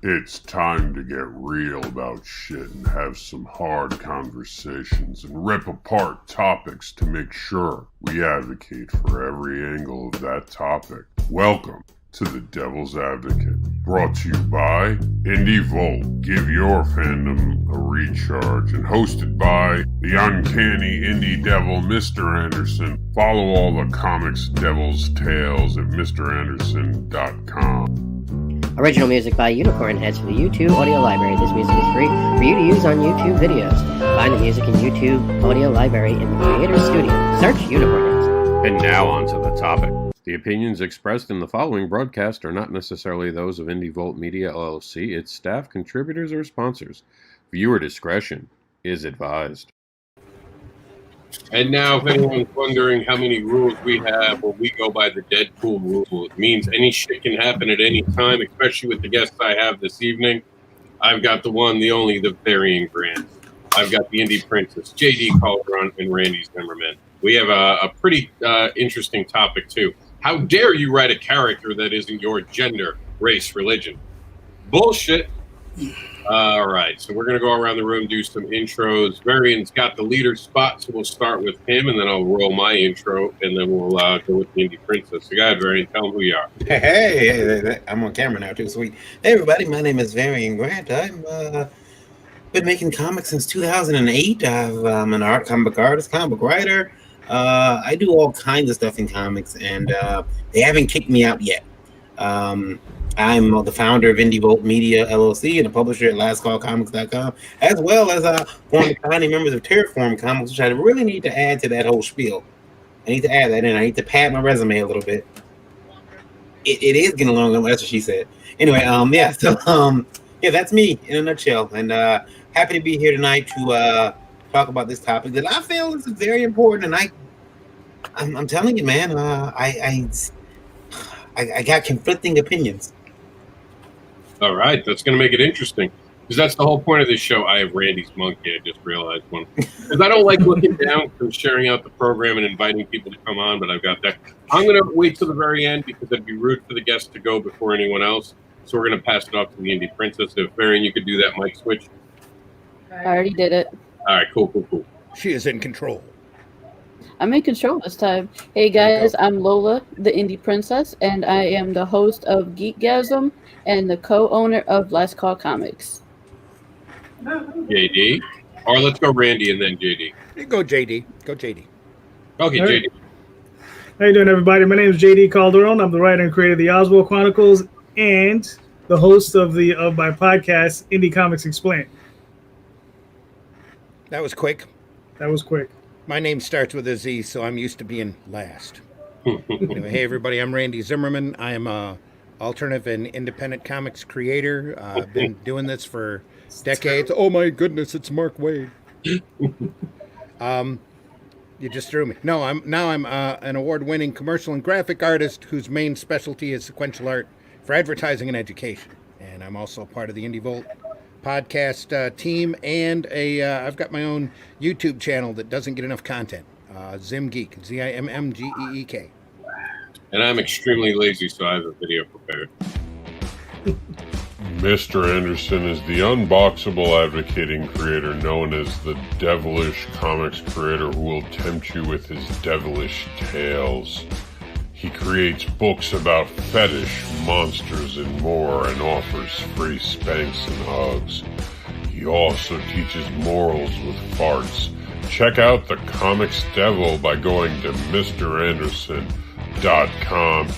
It's time to get real about shit and have some hard conversations and rip apart topics to make sure we advocate for every angle of that topic. Welcome to The Devil's Advocate, brought to you by Indie Volt. Give your fandom a recharge, and hosted by the uncanny indie devil, Mr. Anderson. Follow all the comics devil's tales at MrAnderson.com. Original music by Unicorn Heads for the YouTube Audio Library. This music is free for you to use on YouTube videos. Find the music in YouTube Audio Library in the Creator Studio. Search Unicorn Heads. And now on to the topic. The opinions expressed in the following broadcast are not necessarily those of Indie Volt Media LLC, its staff, contributors, or sponsors. Viewer discretion is advised. And now, if anyone's wondering how many rules we have, well, we go by the Deadpool rule. It means any shit can happen at any time, especially with the guests I have this evening. I've got the one, the only, the varying Grant. I've got the Indie Princess, J.D. Calderon, and Randy Zimmerman. We have a pretty interesting topic, too. How dare you write a character that isn't your gender, race, religion? Bullshit. All right, so we're going to go around the room, do some intros. Varian's got the leader spot, so we'll start with him, and then I'll roll my intro, and then we'll go with the Indie Princess. So go ahead, Varian, tell them who you are. Hey, I'm on camera now, too, sweet. Hey, everybody, my name is Varian Grant. I've been making comics since 2008. I'm an comic book artist, comic book writer. I do all kinds of stuff in comics, and they haven't kicked me out yet. I'm the founder of Indie Volt Media LLC and a publisher at lastcallcomics.com, as well as one of the founding members of Terraform Comics, which I really need to add to that whole spiel. I need to add that in. I need to pad my resume a little bit. It is getting along. That's what she said. Anyway, that's me in a nutshell, and happy to be here tonight to talk about this topic that I feel is very important. And I'm telling you, man, I got conflicting opinions. All right, that's going to make it interesting, because that's the whole point of this show. I have Randy's monkey. I just realized one, because I don't like looking down from sharing out the program and inviting people to come on, but I've got that. I'm going to wait till the very end because it'd be rude for the guests to go before anyone else. So we're going to pass it off to the Indie Princess. If Varian, you could do that mic switch. I already did it. All right, cool. She is in control. I'm in control this time. Hey guys, I'm Lola, the Indie Princess, and I am the host of Geekgasm and the co-owner of Last Call Comics. JD, or let's go Randy and then JD. Go JD. Okay, right. JD. How you doing, everybody? My name is JD Calderon. I'm the writer and creator of the Oswald Chronicles and the host of my podcast, Indie Comics Explained. That was quick. My name starts with a Z, so I'm used to being last. Anyway, hey, everybody, I'm Randy Zimmerman. I am a alternative and independent comics creator. I've been doing this for decades. Oh, my goodness, it's Mark Waid. You just threw me. No, I'm an award-winning commercial and graphic artist whose main specialty is sequential art for advertising and education. And I'm also part of the Indie Volt podcast team, and I've got my own YouTube channel that doesn't get enough content. ZimGeek, ZIMMGEEK. And I'm extremely lazy, so I have a video prepared. Mr. Anderson is the unboxable advocating creator known as the devilish comics creator who will tempt you with his devilish tales. He creates books about fetish, monsters, and more, and offers free spanks and hugs. He also teaches morals with farts. Check out the Comics Devil by going to MrAnderson.com.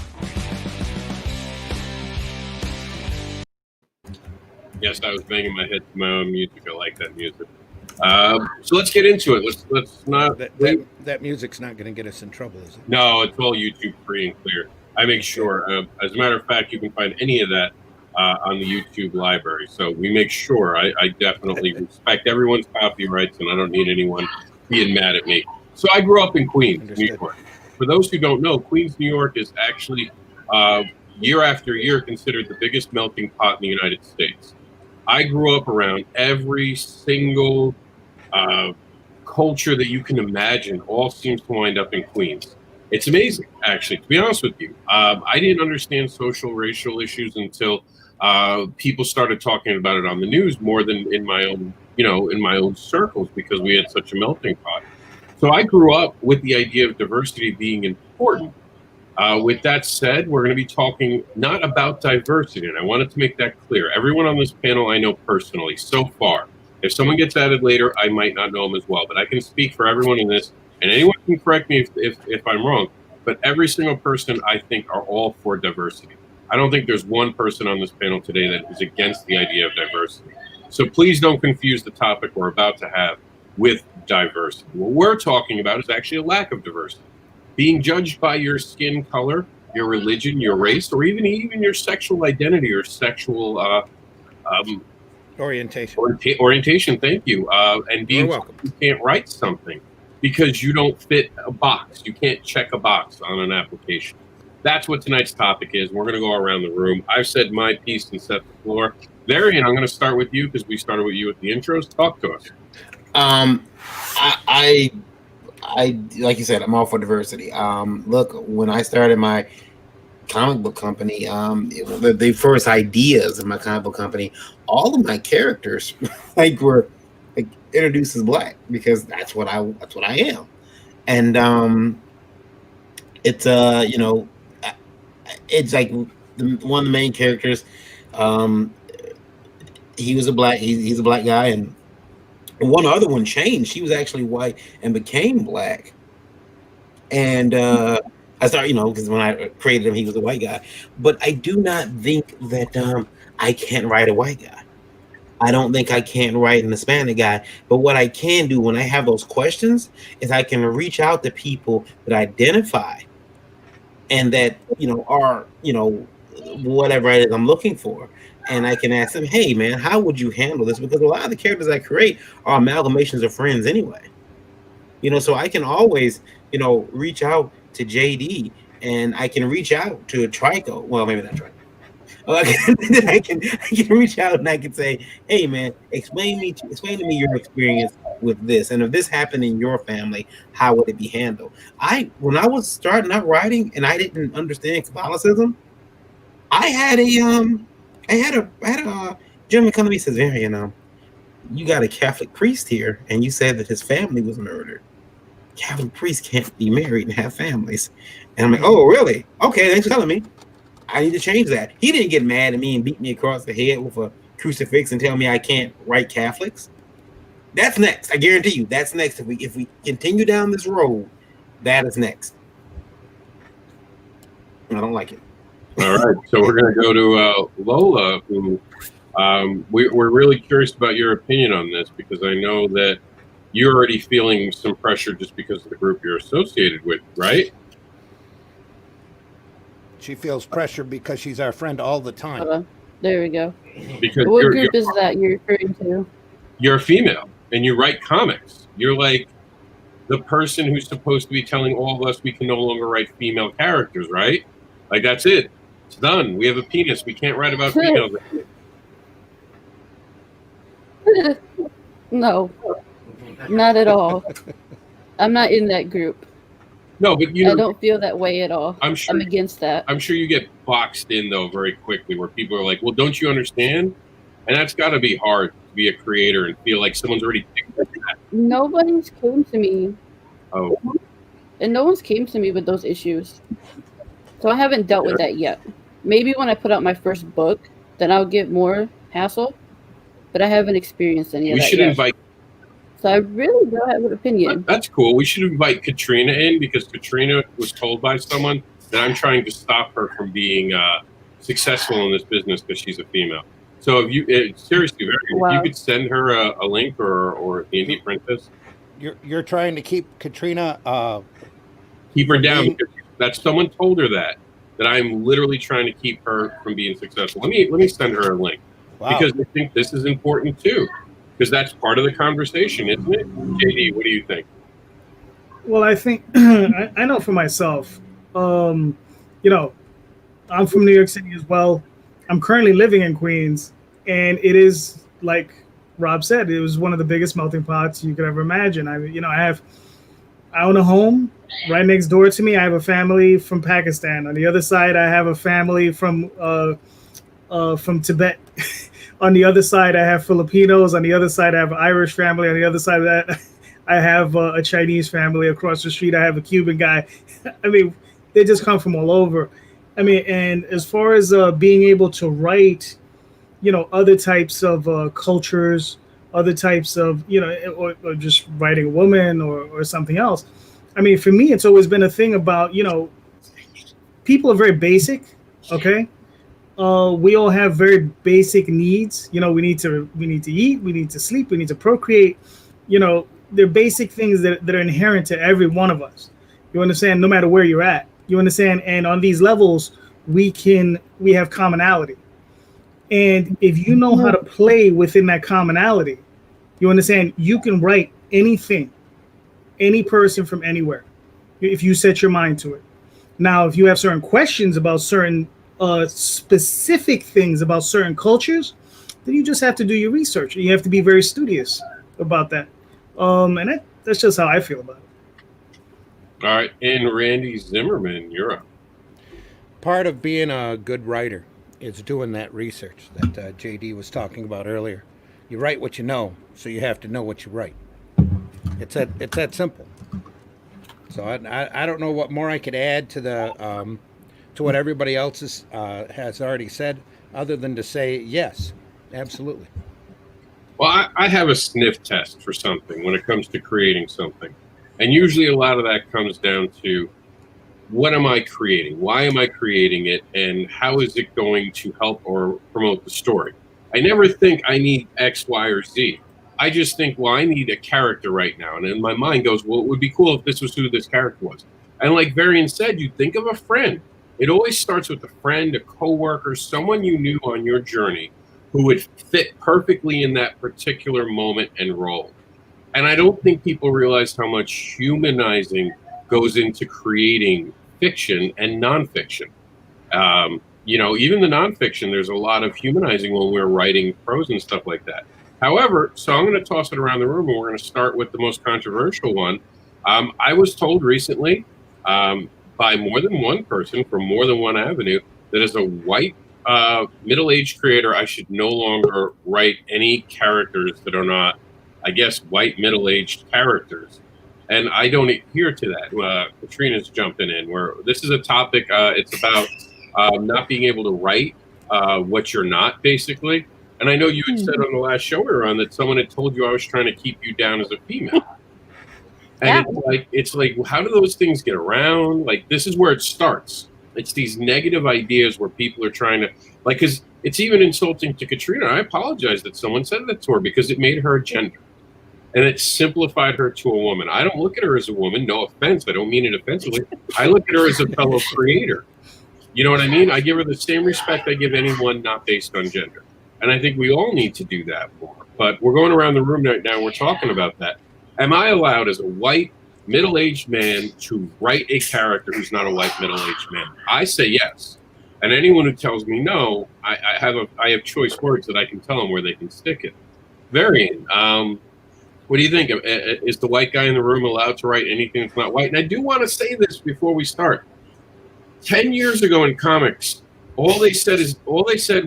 Yes, I was banging my head to my own music. I like that music. So let's get into it. Let's not. That music's not going to get us in trouble, is it? No, it's all YouTube free and clear. I make sure. As a matter of fact, you can find any of that on the YouTube library. So we make sure. I definitely respect everyone's copyrights, and I don't need anyone being mad at me. So I grew up in Queens, New York. For those who don't know, Queens, New York is actually year after year considered the biggest melting pot in the United States. I grew up around every single culture that you can imagine. All seems to wind up in Queens. It's amazing, actually, to be honest with you. I didn't understand social, racial issues until people started talking about it on the news more than in my own, in my own circles, because we had such a melting pot. So I grew up with the idea of diversity being important. With that said, we're going to be talking not about diversity, and I wanted to make that clear. Everyone on this panel I know personally so far. If someone gets added later, I might not know them as well, but I can speak for everyone in this, and anyone can correct me if I'm wrong. But every single person, I think, are all for diversity. I don't think there's one person on this panel today that is against the idea of diversity. So please don't confuse the topic we're about to have with diversity. What we're talking about is actually a lack of diversity. Being judged by your skin color, your religion, your race, or even your sexual identity or sexual Orientation. Orientation, thank you. And being welcome. You can't write something because you don't fit a box. You can't check a box on an application. That's what tonight's topic is. We're going to go around the room. I've said my piece and set the floor. Varian, I'm going to start with you because we started with you at the intros. Talk to us. I like you said, I'm all for diversity. Look, when I started my comic book company, the first ideas of my comic book company, all of my characters were introduced as black because that's what I am, and it's it's like one of the main characters. He was a black. He's a black guy, and one other one changed. She was actually white and became black. And I started, because when I created him, he was a white guy. But I do not think that I can't write a white guy. I don't think I can't write an Hispanic guy. But what I can do when I have those questions is I can reach out to people that identify and that, are, whatever it is I'm looking for. And I can ask them, hey, man, how would you handle this? Because a lot of the characters I create are amalgamations of friends anyway. So I can always, reach out to JD, and I can reach out to a Trico. Well, maybe not Trico. I can reach out and I can say, hey, man, explain to me your experience with this. And if this happened in your family, how would it be handled? When I was starting out writing and I didn't understand Catholicism, I had a gentleman come to me and says, Varian, you got a Catholic priest here, and you said that his family was murdered. Catholic priests can't be married and have families. And I'm like, oh, really? Okay, thanks for telling me. I need to change that. He didn't get mad at me and beat me across the head with a crucifix and tell me I can't write Catholics. That's next. I guarantee you, that's next. If we continue down this road, that is next. I don't like it. All right, so we're going to go to Lola, who we're really curious about your opinion on this, because I know that you're already feeling some pressure just because of the group you're associated with, right? She feels pressure because she's our friend all the time. There we go. Because what group is that you're referring to? You're a female, and you write comics. You're like the person who's supposed to be telling all of us we can no longer write female characters, right? Like, that's it. It's done. We have a penis. We can't write about females. No, not at all. I'm not in that group. No, but I don't feel that way at all. I'm sure. I'm against that. I'm sure you get boxed in, though, very quickly, where people are like, well, don't you understand? And that's got to be hard to be a creator and feel like someone's already thinking that. Nobody's came to me. Oh. And no one's came to me with those issues. So I haven't dealt with that yet. Maybe when I put out my first book, then I'll get more hassle. But I haven't experienced any of that yet. Invite. So I really don't have an opinion. That's cool. We should invite Katrina in, because Katrina was told by someone that I'm trying to stop her from being successful in this business because she's a female. So if you seriously, if you could send her a link or the Indie Princess. You're trying to keep Katrina. Keep her down. Because that someone told her that I'm literally trying to keep her from being successful. Let me send her a link. Wow. Because I think this is important too. Because that's part of the conversation, isn't it? JD, what do you think? Well, I think I know for myself. I'm from New York City as well. I'm currently living in Queens, and it is, like Rob said, it was one of the biggest melting pots you could ever imagine. I own a home right next door to me. I have a family from Pakistan. On the other side, I have a family from from Tibet. On the other side, I have Filipinos. On the other side, I have an Irish family. On the other side of that, I have a Chinese family. Across the street, I have a Cuban guy. I mean, they just come from all over. I mean, and as far as being able to write, other types of cultures, other types of, or just writing a woman or something else. I mean, for me, it's always been a thing about, people are very basic, okay? We all have very basic needs. We need to eat, we need to sleep, we need to procreate. They're basic things that are inherent to every one of us. You understand? No matter where you're at, you understand? And on these levels, we have commonality. And if you know how to play within that commonality, you understand, you can write anything, any person from anywhere, if you set your mind to it. Now, if you have certain questions about certain specific things about certain cultures, then you just have to do your research. You have to be very studious about that. And that's just how I feel about it. All right. And Randy Zimmerman, you're up. Part of being a good writer is doing that research that JD was talking about earlier. You write what you know, so you have to know what you write. It's that simple. So I don't know what more I could add to to what everybody else has already said, other than to say yes, absolutely. Well, I have a sniff test for something when it comes to creating something. And usually a lot of that comes down to, what am I creating? Why am I creating it? And how is it going to help or promote the story? I never think I need X, Y, or Z. I just think, well, I need a character right now. And then my mind goes, well, it would be cool if this was who this character was. And like Varian said, you think of a friend. It always starts with a friend, a coworker, someone you knew on your journey who would fit perfectly in that particular moment and role. And I don't think people realize how much humanizing goes into creating fiction and nonfiction. Even the nonfiction, there's a lot of humanizing when we're writing prose and stuff like that. However, so I'm going to toss it around the room, and we're going to start with the most controversial one. I was told recently by more than one person from more than one avenue that as a white middle-aged creator, I should no longer write any characters that are not, I guess, white middle-aged characters. And I don't adhere to that. Katrina's jumping in, where this is a topic, it's about not being able to write what you're not, basically. And I know you had said on the last show we were on that someone had told you I was trying to keep you down as a female. And it's like, how do those things get around? Like, this is where it starts. It's these negative ideas where people are trying to, like, because it's even insulting to Katrina. I apologize that someone said that to her because it made her a gender. And it simplified her to a woman. I don't look at her as a woman. No offense. I don't mean it offensively. I look at her as a fellow creator. You know what I mean? I give her the same respect I give anyone not based on gender. And I think we all need to do that more. But we're going around the room right now. We're talking about that. Am I allowed as a white middle-aged man to write a character who's not a white middle-aged man? I say yes. And anyone who tells me no, I have choice words that I can tell them where they can stick it. Varian, what do you think? Is the white guy in the room allowed to write anything that's not white? And I do want to say this before we start. 10 years ago in comics, all they said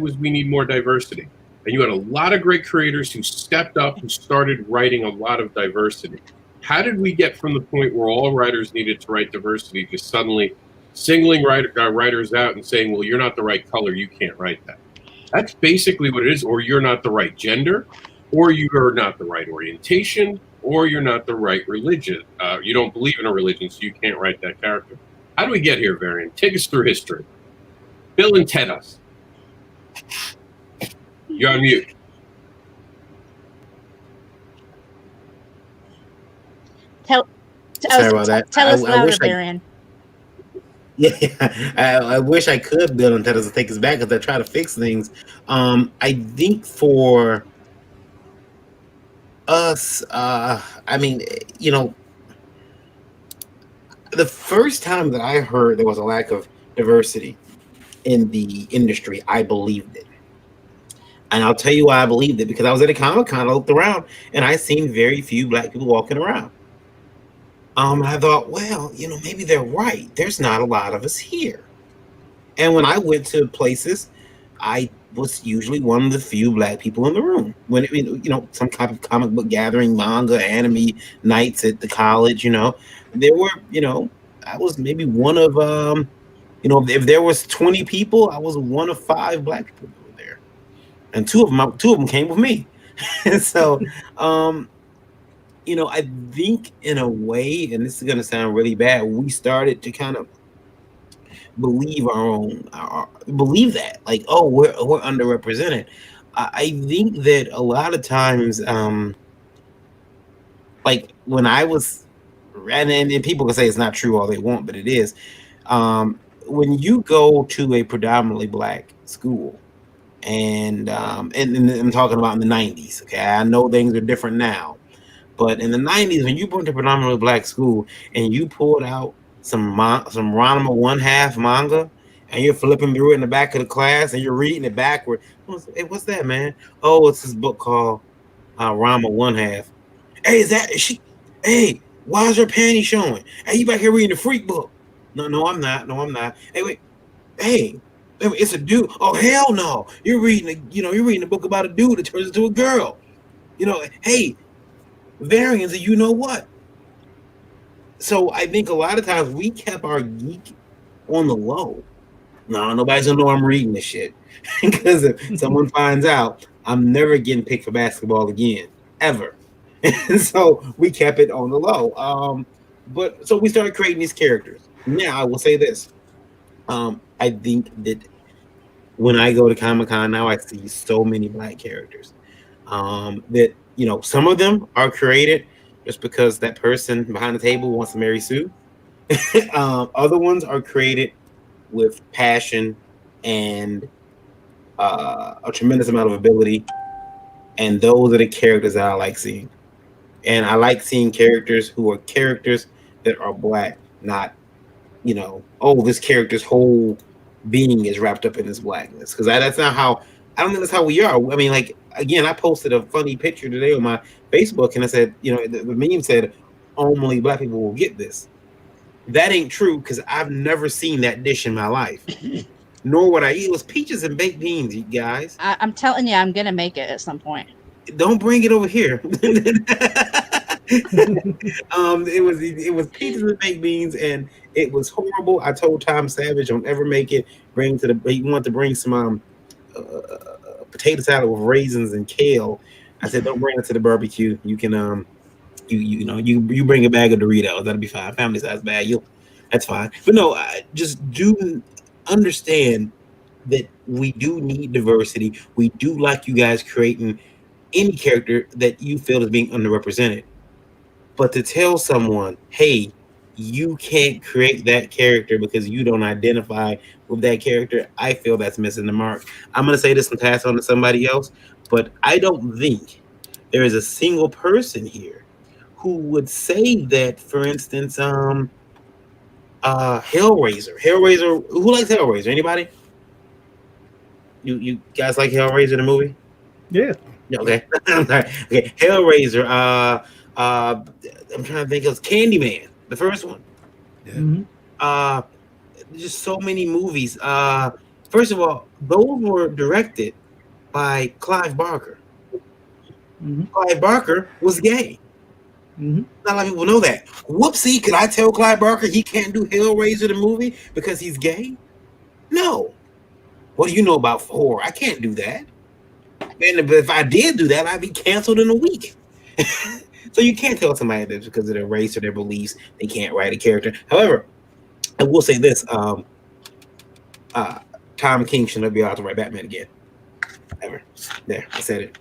was we need more diversity. And you had a lot of great creators who stepped up, who started writing a lot of diversity. How did we get from the point where all writers needed to write diversity to suddenly singling writers out and saying, well, you're not the right color, you can't write that? That's basically what it is. Or you're not the right gender, or you're not the right orientation, or you're not the right religion. You don't believe in a religion, so you can't write that character. How do we get here, Varian? Take us through history. Bill and Ted us. You're on mute. Tell us louder, Varian. Yeah, I wish I could Bill and Ted us to take us back because I try to fix things. I think for us, the first time that I heard there was a lack of diversity in the industry, I believed it. And I'll tell you why I believed it, because I was at a Comic-Con, I looked around, and I seen very few black people walking around. I thought, well, maybe they're right. There's not a lot of us here. And when I went to places, I was usually one of the few black people in the room. When some type of comic book gathering, manga, anime nights at the college, there were, I was maybe one of if there was 20 people, I was one of 5 black people that were there. And two of them came with me. And so I think in a way, and this is gonna sound really bad, we started to kind of believe believe that, like, oh, we're underrepresented. I think that a lot of times, like when I was, and people can say it's not true all they want, but it is. When you go to a predominantly black school, and I'm talking about in the 90s, okay, I know things are different now, but in the 90s, when you went to predominantly black school and you pulled out some Ranma 1/2 manga and you're flipping through it in the back of the class and you're reading it backward, hey, what's that, man? Oh, it's this book called Ranma 1/2. Hey, is she? Hey, why is her panty showing? Hey, you back here reading the freak book? No, I'm not. No, I'm not. Hey, wait. Hey, it's a dude. Oh, hell no! You're reading a book about a dude that turns into a girl. Hey, variants of you know what. So I think a lot of times we kept our geek on the low. No, nobody's gonna know I'm reading this shit, because if someone finds out, I'm never getting picked for basketball again, ever. And so we kept it on the low. But so we started creating these characters. Now I will say this. I think that when I go to Comic-Con now, I see so many black characters. That some of them are created just because that person behind the table wants to marry Sue. Other ones are created with passion and a tremendous amount of ability, and those are the characters that I like seeing. And I like seeing characters who are characters that are black, not this character's whole being is wrapped up in his blackness, because that's not how. I don't think that's how we are. I mean, like, again, I posted a funny picture today on my Facebook, and I said, the meme said, only black people will get this. That ain't true, because I've never seen that dish in my life. Nor would I eat. It was peaches and baked beans, you guys. I'm telling you, I'm gonna make it at some point. Don't bring it over here. It was peaches and baked beans, and it was horrible. I told Tom Savage, don't ever make it. He wanted to bring some potato salad with raisins and kale. I said, don't bring it to the barbecue. You can you bring a bag of Doritos. That'll be fine. Family size bag. That's fine. But no, I just do understand that we do need diversity. We do like you guys creating any character that you feel is being underrepresented. But to tell someone, hey, you can't create that character because you don't identify with that character, I feel that's missing the mark. I'm going to say this and pass on to somebody else, but I don't think there is a single person here who would say that, for instance, Hellraiser. Hellraiser, who likes Hellraiser? Anybody? You guys like Hellraiser, the movie? Yeah. Okay. Okay. Hellraiser. I'm trying to think of Candyman, the first one. Yeah. Mm-hmm. Just so many movies. First of all, those were directed by Clive Barker. Mm-hmm. Clive Barker was gay. Mm-hmm. Not a lot of people know that. Whoopsie, could I tell Clive Barker he can't do Hellraiser the movie because he's gay? No. What do you know about horror? I can't do that. And if I did do that, I'd be canceled in a week. So you can't tell somebody that because of their race or their beliefs, they can't write a character. However, I will say this: Tom King should not be allowed to write Batman again. Ever. There, I said it.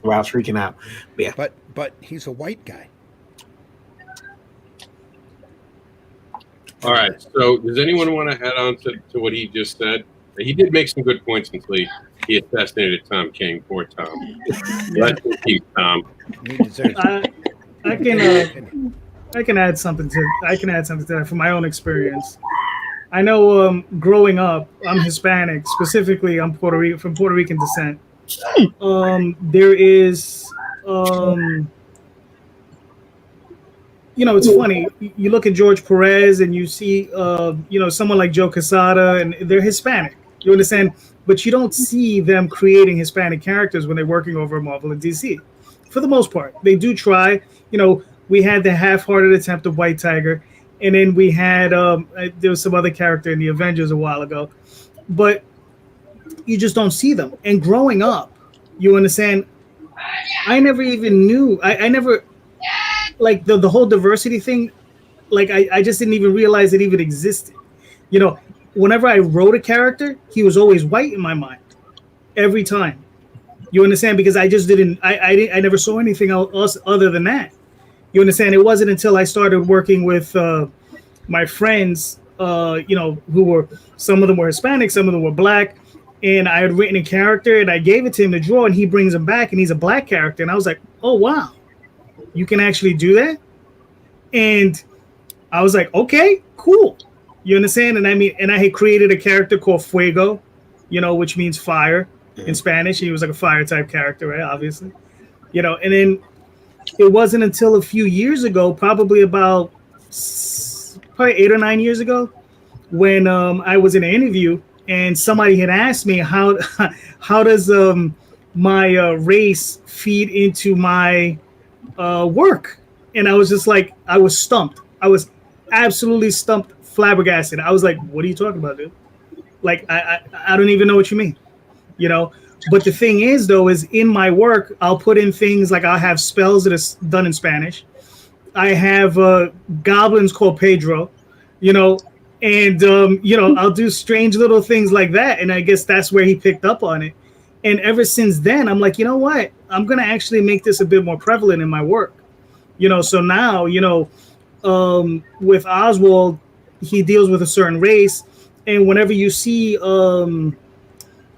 While I was freaking out. But yeah. But he's a white guy. All right. So does anyone want to add on to what he just said? He did make some good points until he assassinated Tom King. Poor Tom. Let's keep Tom. I can add something to that from my own experience. I know growing up, I'm Hispanic. Specifically, I'm from Puerto Rican descent. There is it's funny. You look at George Perez and you see, someone like Joe Quesada, and they're Hispanic. You understand? But you don't see them creating Hispanic characters when they're working over Marvel and DC. For the most part, they do try. We had the half-hearted attempt of White Tiger, and then we had there was some other character in the Avengers a while ago, but you just don't see them. And growing up, you understand, I never even knew. I never, like, the whole diversity thing. Like, I just didn't even realize it even existed. Whenever I wrote a character, he was always white in my mind, every time. You understand? Because I just didn't. I never saw anything else other than that. You understand? It wasn't until I started working with my friends, who were, some of them were Hispanic, some of them were black, and I had written a character and I gave it to him to draw, and he brings him back and he's a black character, and I was like, oh wow, you can actually do that. And I was like, okay, cool. You understand? And I had created a character called Fuego, which means fire in Spanish. He was like a fire type character, right? Obviously, and then it wasn't until a few years ago, probably 8 or 9 years ago, when I was in an interview and somebody had asked me how does my race feed into my work, and I was just like, I was stumped. I was absolutely stumped, flabbergasted. I was like, what are you talking about, dude? Like, I don't even know what you mean, But the thing is, though, is in my work, I'll put in things like I'll have spells that are done in Spanish. I have goblins called Pedro, and I'll do strange little things like that. And I guess that's where he picked up on it. And ever since then, I'm like, you know what? I'm going to actually make this a bit more prevalent in my work. So now, with Oswald, he deals with a certain race. And whenever you see,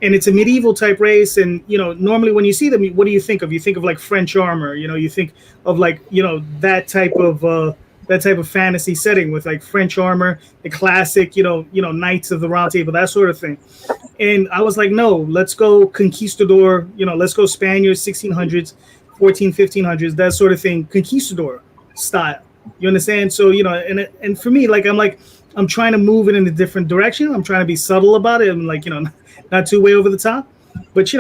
and it's a medieval type race, and normally when you see them, what do you think of? You think of like French armor, you think of like that type of fantasy setting with like French armor, the classic Knights of the Round Table, that sort of thing. And I was like, no, let's go conquistador, let's go Spaniards, 1600s, 1500s, that sort of thing, conquistador style. You understand? So and for me, like, I'm trying to move it in a different direction. I'm trying to be subtle about it. I'm like, not too way over the top, but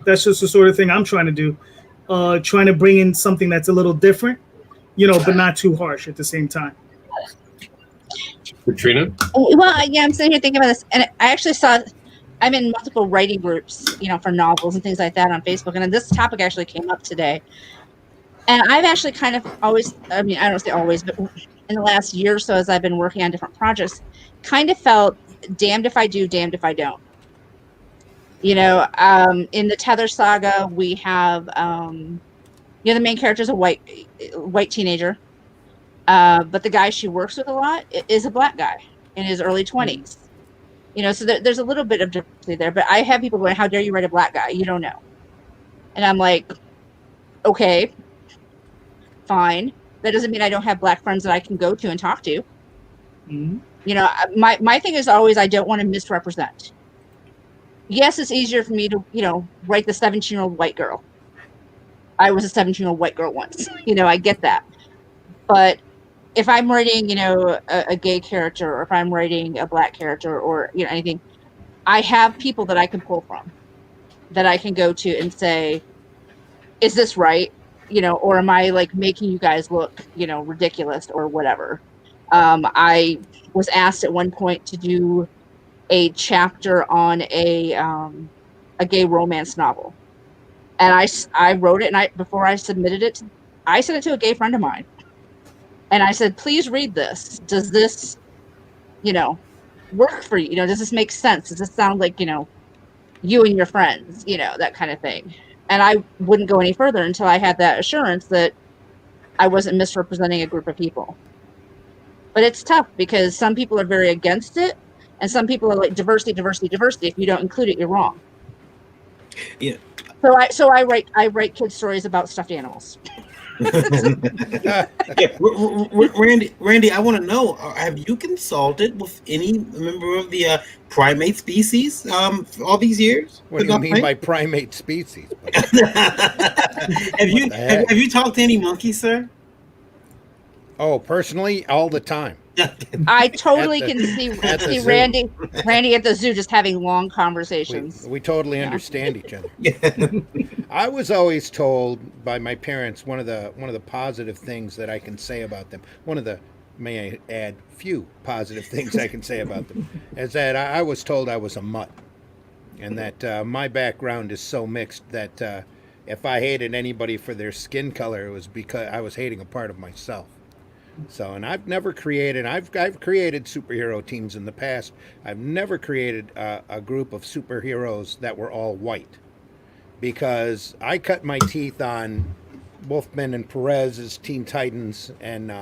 that's just the sort of thing I'm trying to do. Trying to bring in something that's a little different, but not too harsh at the same time. Katrina? Well, yeah, I'm sitting here thinking about this, and I actually I'm in multiple writing groups, for novels and things like that on Facebook, and then this topic actually came up today. And I've actually kind of always, I don't say always, but in the last year or so, as I've been working on different projects, kind of felt damned if I do, damned if I don't. In the Tether saga, we have, the main character is a white teenager, but the guy she works with a lot is a black guy in his early 20s. So there's a little bit of diversity there, but I have people going, how dare you write a black guy? You don't know. And I'm like, okay, fine. That doesn't mean I don't have black friends that I can go to and talk to. Mm-hmm. My thing is always, I don't want to misrepresent. Yes, it's easier for me to, write the 17-year-old white girl. I was a 17-year-old white girl once. I get that. But if I'm writing, a gay character, or if I'm writing a black character, or, anything, I have people that I can pull from, that I can go to and say, is this right? Or am I like making you guys look, ridiculous or whatever? I was asked at one point to do a chapter on a gay romance novel, and I wrote it, and before I submitted it, I sent it to a gay friend of mine, and I said, please read this. Does this, work for you? Does this make sense? Does this sound like you and your friends? That kind of thing. And I wouldn't go any further until I had that assurance that I wasn't misrepresenting a group of people. But it's tough because some people are very against it, and some people are like, diversity, diversity, diversity. If you don't include it, you're wrong. Yeah. So I write kids stories about stuffed animals. Yeah. Randy, I want to know, have you consulted with any member of the primate species all these years? What do you mean by primate species? Have you talked to any monkeys, sir? Oh, personally, all the time. I totally At the- can see at the zoo. Randy at the zoo just having long conversations. We totally understand each other. I was always told by my parents one of the positive things that I can say about them. One of the, may I add, few positive things I can say about them is that I was told I was a mutt, and that my background is so mixed that if I hated anybody for their skin color, it was because I was hating a part of myself. So, and I've never created, I've created superhero teams in the past. I've never created a group of superheroes that were all white, because I cut my teeth on Wolfman and Perez as Teen Titans, and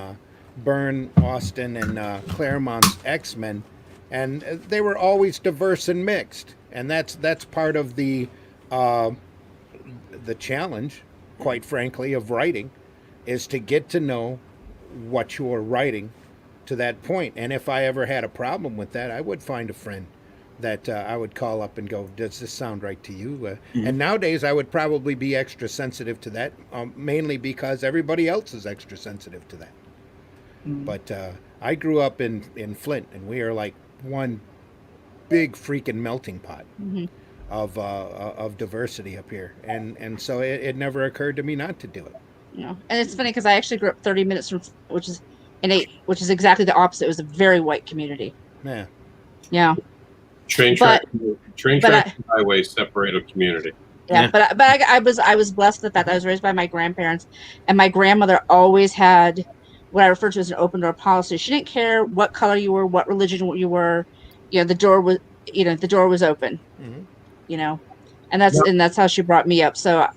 Byrne, Austin, and Claremont's X-Men, and they were always diverse and mixed. And that's part of the challenge, quite frankly, of writing, is to get to know what you're writing to that point. And if I ever had a problem with that, I would find a friend that I would call up and go, does this sound right to you? And nowadays I would probably be extra sensitive to that, mainly because everybody else is extra sensitive to that. But I grew up in Flint, and we are like one big freaking melting pot of diversity up here. And so it never occurred to me not to do it. And it's funny because I actually grew up 30 minutes from, which is exactly the opposite. It was a very white community. Yeah. Train track and highways separate a community. Yeah. But I was blessed with that. I was raised by my grandparents, and my grandmother always had what I refer to as an open door policy. She didn't care what color you were, what religion you were. The door was open. And that's how she brought me up. So.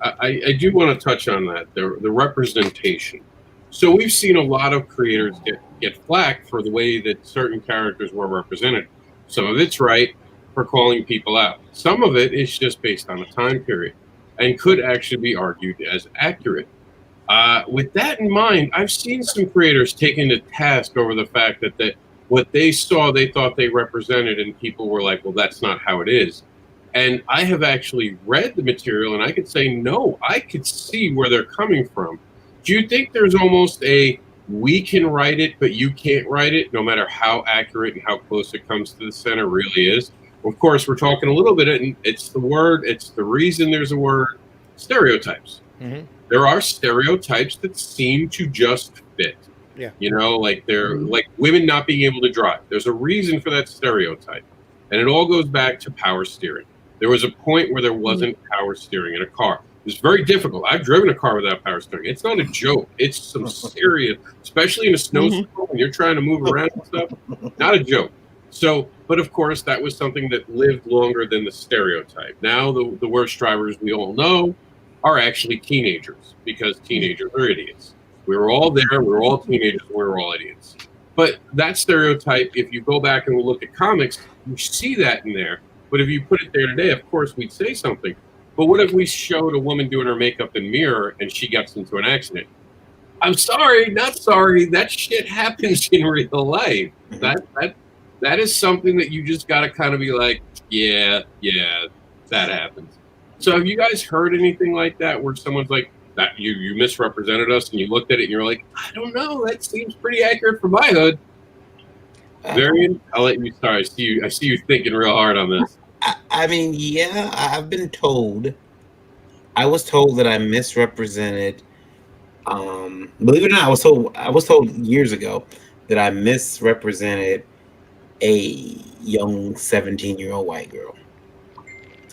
I do want to touch on that, the representation. So we've seen a lot of creators get flack for the way that certain characters were represented. Some of it's right for calling people out. Some of it is just based on a time period and could actually be argued as accurate. With that in mind, I've seen some creators taken to task over the fact that what they saw, they thought they represented, and people were like, well, that's not how it is. And I have actually read the material, and I could say, no, I could see where they're coming from. Do you think there's almost we can write it, but you can't write it, no matter how accurate and how close it comes to the center really is? Of course, we're talking a little bit, and it's the reason there's a word, stereotypes. There are stereotypes that seem to just fit. Yeah. Like they're like women not being able to drive. There's a reason for that stereotype. And it all goes back to power steering. There was a point where there wasn't power steering in a car. It's very difficult. I've driven a car without power steering. It's not a joke. It's some serious, especially in a snowstorm when you're trying to move around and stuff. Not a joke. So, but of course, that was something that lived longer than the stereotype. Now, the worst drivers we all know are actually teenagers, because teenagers are idiots. We were all there. We were all teenagers. We were all idiots. But that stereotype, if you go back and look at comics, you see that in there. But if you put it there today, of course, we'd say something. But what if we showed a woman doing her makeup in mirror and she gets into an accident? I'm sorry, not sorry. That shit happens in real life. That is something that you just got to kind of be like, yeah, that happens. So have you guys heard anything like that where someone's like, that you misrepresented us, and you looked at it and you're like, I don't know, that seems pretty accurate for my hood? Varian, I'll let you start. I see you thinking real hard on this. I mean, yeah, I've been told. I was told that I misrepresented. Believe it or not, I was told years ago that I misrepresented a young 17-year-old white girl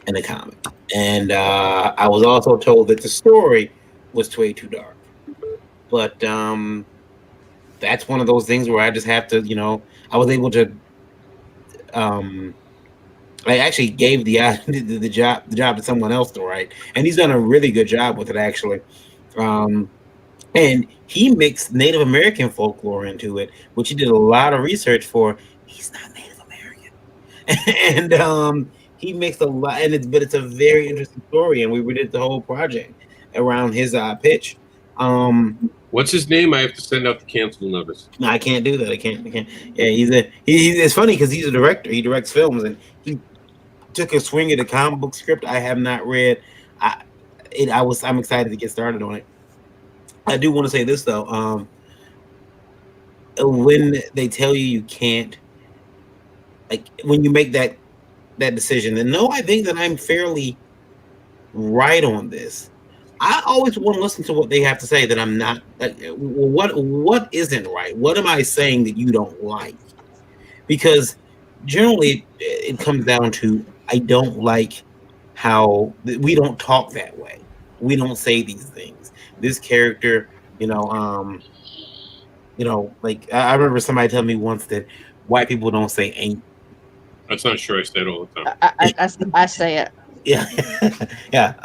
in a comic, and I was also told that the story was way too dark. But that's one of those things where I just have to, I was able to. I actually gave the job to someone else to write, and he's done a really good job with it, actually. And he mixed Native American folklore into it, which he did a lot of research for. He's not Native American, and he mixed a lot, but it's a very interesting story, and we did the whole project around his pitch. What's his name? I have to send out the cancel notice. No, I can't do that. I can't. Yeah, it's funny because he's a director. He directs films, and he took a swing at a comic book script I have not read. I'm excited to get started on it. I do want to say this though. When they tell you can't, like when you make that decision, and no, I think that I'm fairly right on this. I always want to listen to what they have to say. That I'm not. What isn't right? What am I saying that you don't like? Because generally, it comes down to I don't like how we don't talk that way. We don't say these things. This character, like I remember somebody telling me once that white people don't say ain't. That's not sure I say it all the time. I say it. Yeah, yeah.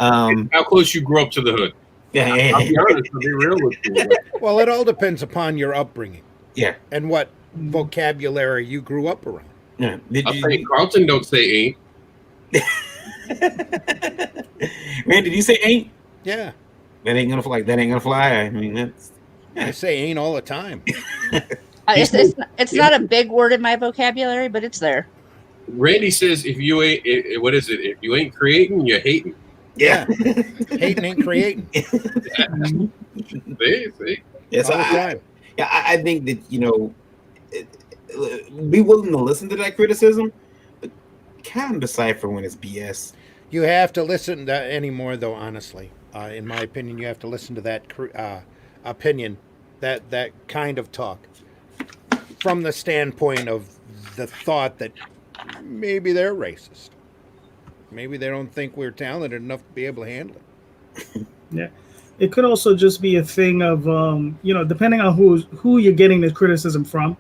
How close you grew up to the hood? Yeah, I'll be honest. I'll be real with you. Well, it all depends upon your upbringing. Yeah, and what vocabulary you grew up around. Yeah. I'll tell you, Carlton don't say ain't. Man, did you say ain't? Yeah. That ain't gonna fly. That ain't gonna fly. I mean, that's. Yeah. I say ain't all the time. It's not a big word in my vocabulary, but it's there. Randy says, "If you ain't, what is it? If you ain't creating, you're hating." Yeah, hating ain't creating. See? Yes, all the time. I think that be willing to listen to that criticism, but kind of decipher when it's BS. You have to listen to anymore, though. Honestly, in my opinion, you have to listen to that opinion, that kind of talk, from the standpoint of the thought that maybe they're racist. Maybe they don't think we're talented enough to be able to handle it. Yeah. It could also just be a thing of, depending on who you're getting the criticism from.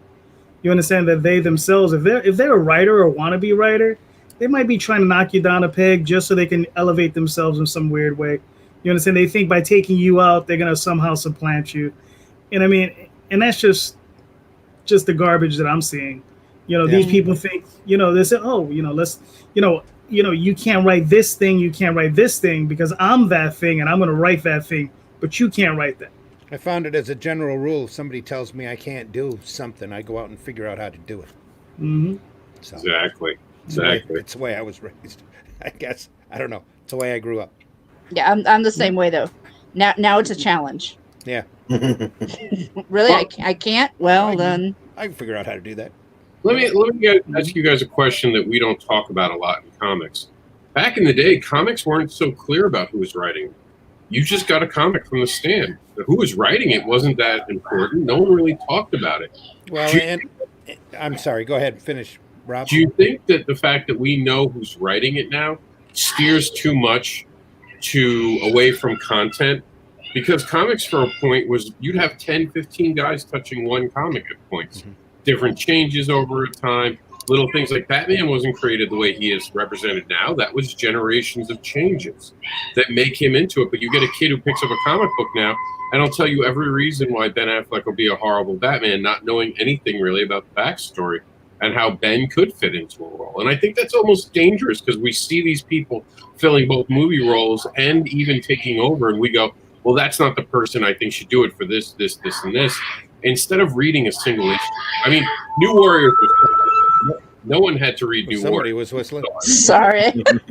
You understand that they themselves, if they're a writer or wannabe writer, they might be trying to knock you down a peg just so they can elevate themselves in some weird way. You understand? They think by taking you out, they're gonna somehow supplant you. And I mean, and that's just the garbage that I'm seeing. These people think, they say, you can't write this thing, you can't write this thing because I'm that thing and I'm going to write that thing, but you can't write that. I found it as a general rule, if somebody tells me I can't do something, I go out and figure out how to do it. Mm-hmm. So, exactly. It's the way I was raised, I guess. I don't know. It's the way I grew up. Yeah, I'm the same way, though. Now it's a challenge. Yeah. Really? I can't? Well, then. I can figure out how to do that. Let me ask you guys a question that we don't talk about a lot in comics. Back in the day, comics weren't so clear about who was writing it. You just got a comic from the stand. Who was writing it wasn't that important. No one really talked about it. Well, I'm sorry. Go ahead and finish, Rob. Do you think that the fact that we know who's writing it now steers too much away from content? Because comics for a point was you'd have 10, 15 guys touching one comic at points. Mm-hmm. Different changes over time, little things like Batman wasn't created the way he is represented now. That was generations of changes that make him into it. But you get a kid who picks up a comic book now, and I'll tell you every reason why Ben Affleck will be a horrible Batman, not knowing anything really about the backstory and how Ben could fit into a role. And I think that's almost dangerous because we see these people filling both movie roles and even taking over, and we go, well, that's not the person I think should do it for this, and this. Instead of reading a single issue. I mean, New Warriors was no one had to read New Warriors. Somebody was whistling. Sorry. Let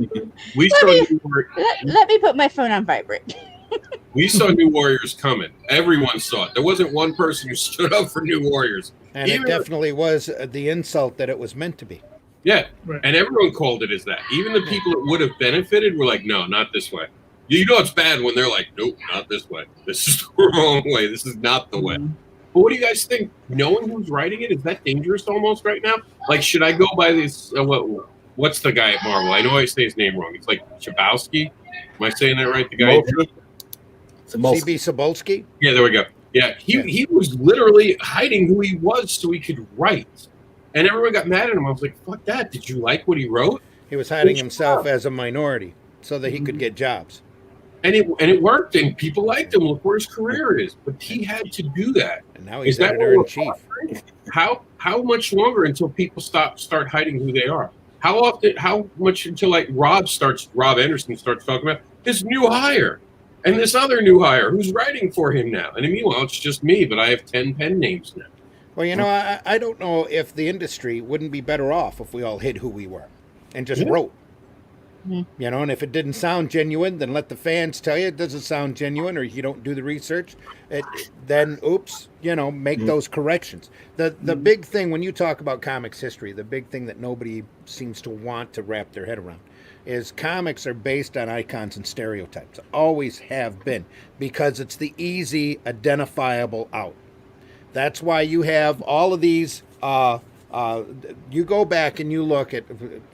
me put my phone on vibrate. We saw New Warriors coming. Everyone saw it. There wasn't one person who stood up for New Warriors. And it definitely was the insult that it was meant to be. Yeah, right. And everyone called it as that. Even the people that would have benefited were like, no, not this way. You know it's bad when they're like, nope, not this way. This is the wrong way. This is not the way. But what do you guys think? Knowing who's writing it, is that dangerous almost right now? Like, should I go by this? What's the guy at Marvel? I know I say his name wrong. It's like Chabowski. Am I saying that right? The guy. C.B. Cebulski? Yeah, there we go. Yeah, he was literally hiding who he was so he could write. And everyone got mad at him. I was like, fuck that. Did you like what he wrote? He was hiding himself as a minority so that he could get jobs. And it worked, and people liked him. Look where his career is. But he had to do that. And now he's editor-in-chief. How much longer until people start hiding who they are? How much until like Rob Anderson starts talking about this new hire and this other new hire who's writing for him now? And meanwhile, it's just me, but I have 10 pen names now. Well, I don't know if the industry wouldn't be better off if we all hid who we were and just wrote. You know, and if it didn't sound genuine, then let the fans tell you it doesn't sound genuine, or you don't do the research. Then, oops, you know, make those corrections. The big thing when you talk about comics history, the big thing that nobody seems to want to wrap their head around is comics are based on icons and stereotypes. Always have been, because it's the easy, identifiable out. That's why you have all of these. You go back and you look at,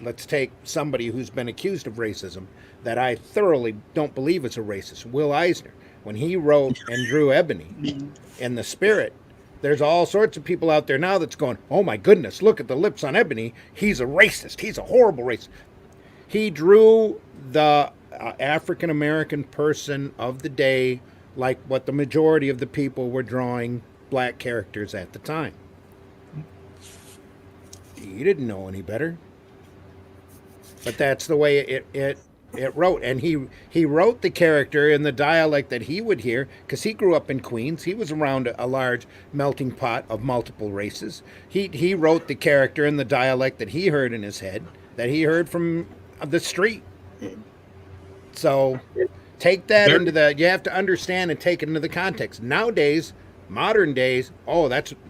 let's take somebody who's been accused of racism that I thoroughly don't believe is a racist, Will Eisner. When he wrote and drew Ebony in The Spirit, there's all sorts of people out there now that's going, oh my goodness, look at the lips on Ebony. He's a racist. He's a horrible racist. He drew the African-American person of the day like what the majority of the people were drawing black characters at the time. He didn't know any better, but that's the way it wrote. And he wrote the character in the dialect that he would hear, because he grew up in Queens. He was around a large melting pot of multiple races. He wrote the character in the dialect that he heard in his head, that he heard from the street. So take that you have to understand and take it into the context. Nowadays, modern days,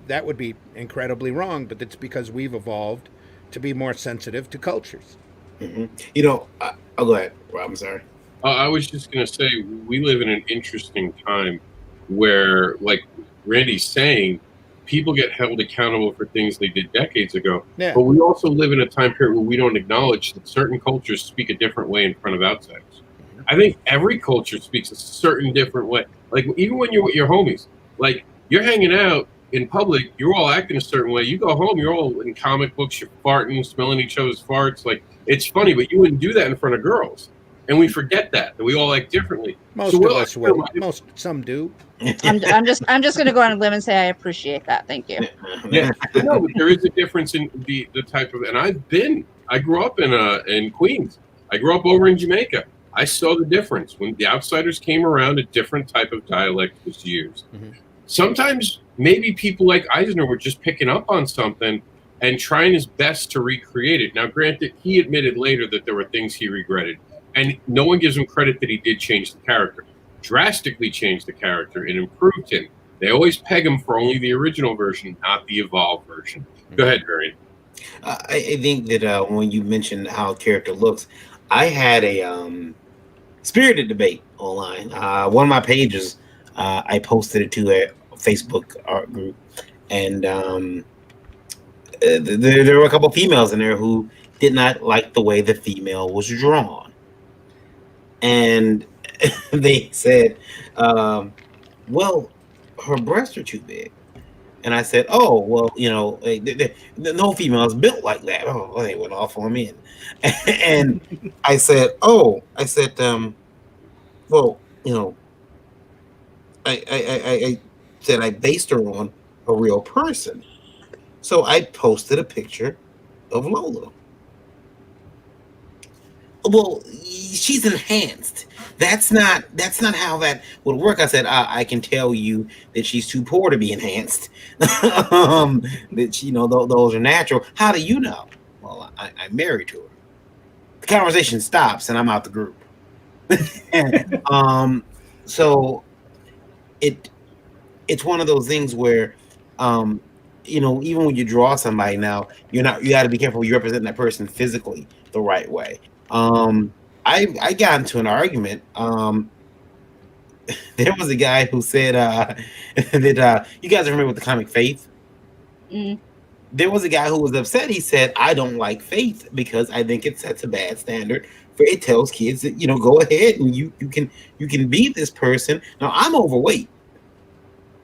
that would be incredibly wrong, but it's because we've evolved to be more sensitive to cultures. You know, I'll go ahead, Rob. I'm sorry. I was just going to say, we live in an interesting time where, like Randy's saying, people get held accountable for things they did decades ago. Yeah. But we also live in a time period where we don't acknowledge that certain cultures speak a different way in front of outsiders. I think every culture speaks a certain different way. Like, even when you're with your homies, like, you're hanging out in public, you're all acting a certain way. You go home, you're all in comic books, you're farting, smelling each other's farts. Like, it's funny, but you wouldn't do that in front of girls. And we forget that we all act differently. Most of us would. Some do. I'm just going to go on a limb and say I appreciate that. Thank you. Yeah, no, but there is a difference in the type of, and I grew up in Queens. I grew up over in Jamaica. I saw the difference when the outsiders came around. A different type of dialect was used. Sometimes maybe people like Eisner were just picking up on something and trying his best to recreate it. Now, granted, he admitted later that there were things he regretted, and no one gives him credit that he did change the character, drastically change the character, and improved him. They always peg him for only the original version, not the evolved version. Go ahead, Barry. I think that when you mentioned how a character looks, I had a spirited debate online. One of my pages, I posted it to a Facebook art group, and there were a couple of females in there who did not like the way the female was drawn. And they said, well, her breasts are too big. And I said, oh, well, you know, no female is built like that. Oh, they went off on me. And I said, well, you know, I said I based her on a real person. So I posted a picture of Lola. Well, she's enhanced. That's not how that would work. I said, I can tell you that she's too poor to be enhanced. That those are natural. How do you know? Well, I'm married to her. The conversation stops, and I'm out the group. So it's one of those things where, even when you draw somebody now, you got to be careful you represent that person physically the right way. I got into an argument. There was a guy who said that you guys remember with the comic Faith? Mm. There was a guy who was upset. He said, I don't like Faith because I think it sets a bad standard. For it tells kids that, go ahead and you can be this person. Now, I'm overweight.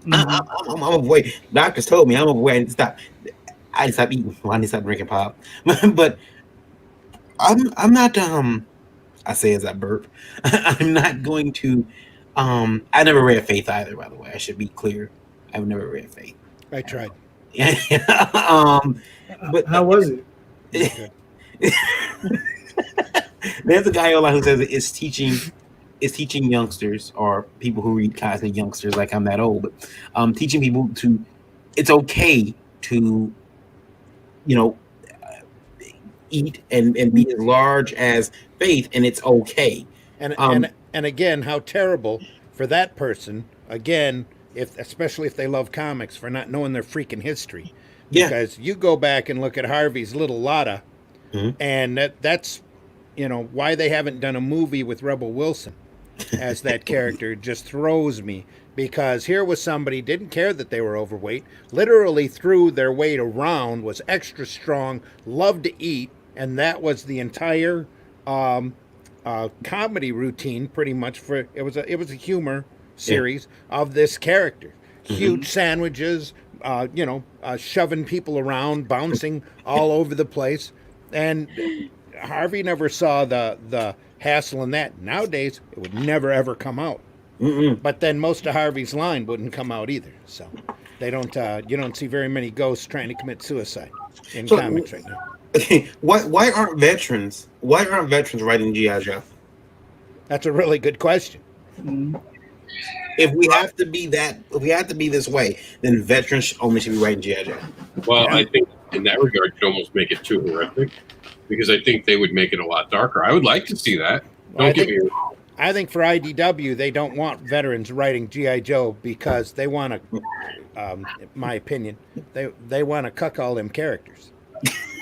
Mm-hmm. I'm overweight. Doctors told me I'm overweight. I need to stop eating. I need to stop drinking pop. But I'm not I say as I burp. I'm not going to I never read Faith either, by the way. I should be clear. I've never read Faith. I tried. But how was it? There's a guy online who says it's teaching youngsters or people who read comics, youngsters like I'm that old, but teaching people it's okay to eat and be as large as Faith, and it's okay. And again, how terrible for that person. Again, especially if they love comics, for not knowing their freaking history. Because you go back and look at Harvey's Little Lotta, and that's why they haven't done a movie with Rebel Wilson as that character just throws me. Because here was somebody didn't care that they were overweight, literally threw their weight around, was extra strong, loved to eat, and that was the entire comedy routine, pretty much. For it was a humor series of this character. Huge sandwiches, shoving people around, bouncing all over the place, and Harvey never saw the hassle in that. Nowadays, it would never ever come out. But then most of Harvey's line wouldn't come out either. So they don't. You don't see very many ghosts trying to commit suicide in comics right now. Why aren't veterans writing G.I. Joe? That's a really good question. If we have to be this way, then veterans only should be writing G.I. Joe. Well, I think in that regard, you'd almost make it too horrific, because I think they would make it a lot darker. I would like to see that. Don't get me wrong. I think for IDW, they don't want veterans writing G.I. Joe because they want to, my opinion, they want to cuck all them characters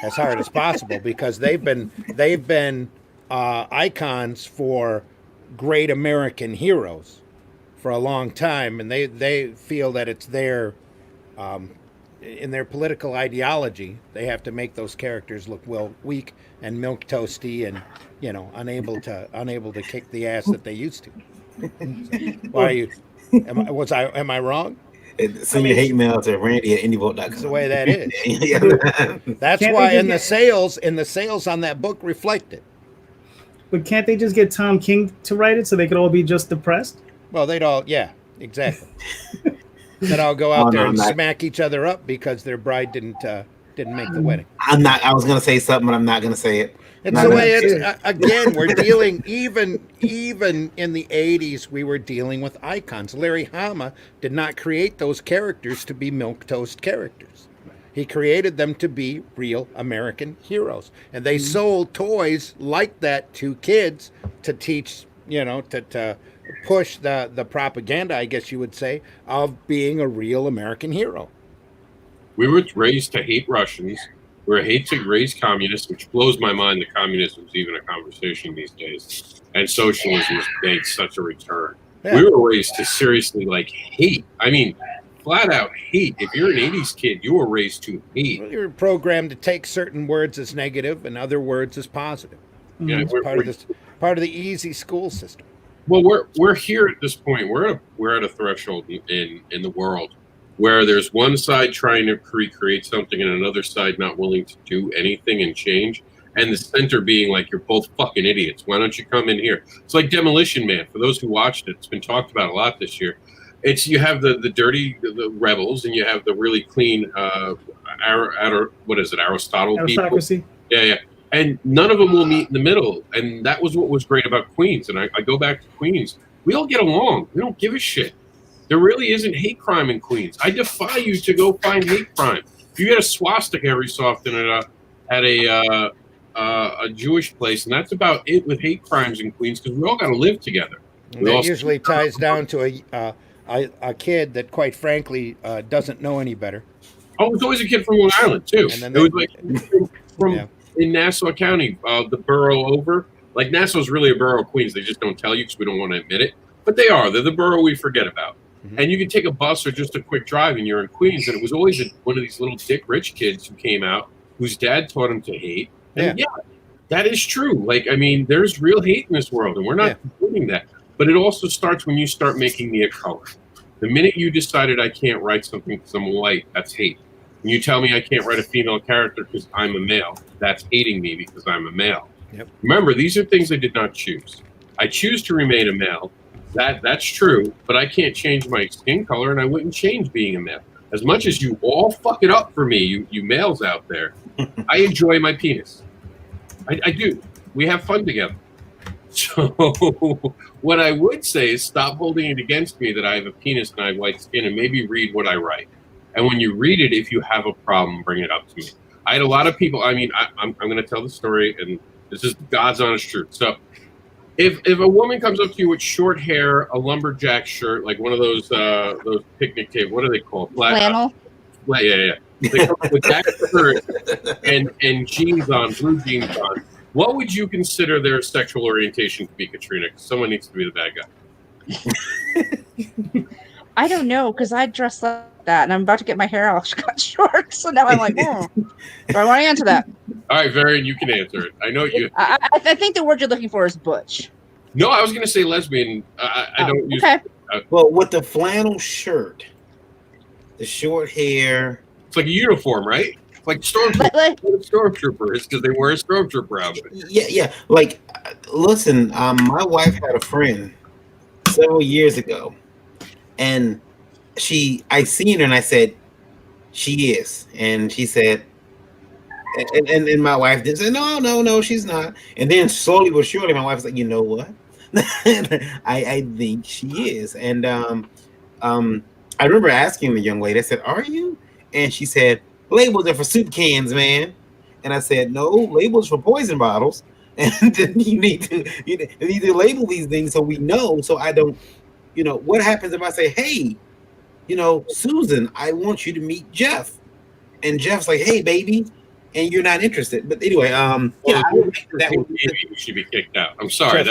as hard as possible, because they've been icons for great American heroes for a long time, and they feel that it's their in their political ideology, they have to make those characters look weak and milquetoasty and unable to kick the ass that they used to. Why are you? Am I wrong? Send me a hate mail to Randy@indievolt.com. That's the way that is. That's why in the sales on that book reflect it. But can't they just get Tom King to write it so they could all be just depressed? Well, they'd all, yeah, exactly. They'd all go out there and smack each other up because their bride didn't make the wedding. I was gonna say something, but I'm not gonna say it. It's the way it's again. We're dealing even in the '80s. We were dealing with icons. Larry Hama did not create those characters to be milquetoast characters. He created them to be real American heroes, and they sold toys like that to kids to teach, to push the propaganda, I guess you would say, of being a real American hero. We were raised to hate Russians. We were raised communists, which blows my mind that communism is even a conversation these days. And socialism has made such a return. Yeah. We were raised to seriously hate. I mean, flat out hate. If you're an 80s kid, you were raised to hate. Well, you're programmed to take certain words as negative and other words as positive. Yeah, it's part of the easy school system. Well, we're here at this point. We're at a threshold in the world where there's one side trying to recreate something and another side not willing to do anything and change, and the center being like, you're both fucking idiots. Why don't you come in here? It's like Demolition Man. For those who watched it, it's been talked about a lot this year. You have the dirty the rebels, and you have the really clean Aristotle people. Yeah. And none of them will meet in the middle. And that was what was great about Queens. And I go back to Queens. We all get along. We don't give a shit. There really isn't hate crime in Queens. I defy you to go find hate crime. You get a swastika every so often at a Jewish place, and that's about it with hate crimes in Queens, because we all got to live together. That usually ties down to a kid that, quite frankly, doesn't know any better. Oh, it was always a kid from Long Island, too. And then it was in Nassau County, the borough over. Like, Nassau's really a borough of Queens. They just don't tell you because we don't want to admit it. But they are. They're the borough we forget about. Mm-hmm. And you can take a bus or just a quick drive, and you're in Queens. And it was always one of these little dick rich kids who came out, whose dad taught him to hate. And yeah, that is true. Like, I mean, there's real hate in this world, and we're not including that. But it also starts when you start making me a color. The minute you decided I can't write something because I'm white, that's hate. When you tell me I can't write a female character because I'm a male, that's hating me because I'm a male. Yep. Remember, these are things I did not choose. I choose to remain a male. That's true, but I can't change my skin color, and I wouldn't change being a male. As much as you all fuck it up for me, you males out there, I enjoy my penis. I do. We have fun together. So what I would say is stop holding it against me that I have a penis and I have white skin, and maybe read what I write. And when you read it, if you have a problem, bring it up to me. I had a lot of people. I mean, I'm going to tell the story, and this is God's honest truth. So, if a woman comes up to you with short hair, a lumberjack shirt, like one of those picnic table, what are they called? Flannel. Yeah. They come with that shirt and jeans on, blue jeans on. What would you consider their sexual orientation to be, Katrina? Because someone needs to be the bad guy. I don't know, because I dress like that, and I'm about to get my hair all cut short. So now I'm like, do I want to answer that? All right, Varian, you can answer it. I know you. I think the word you're looking for is butch. No, I was going to say lesbian. I don't use. Okay. Well, with the flannel shirt, the short hair. It's like a uniform, right? Like stormtrooper is because they wear a stormtrooper outfit. Yeah. Like, listen, my wife had a friend several years ago, and I seen her and I said, she is, and she said, and my wife did say, no, she's not. And then slowly but surely, my wife was like, you know what? I think she is. And I remember asking the young lady, I said, are you? And she said, labels are for soup cans, man. And I said, no, labels for poison bottles. And you need to label these things so we know. So I don't, what happens if I say, hey, Susan, I want you to meet Jeff. And Jeff's like, hey, baby. And you're not interested. But anyway, you should be kicked out. I'm sorry.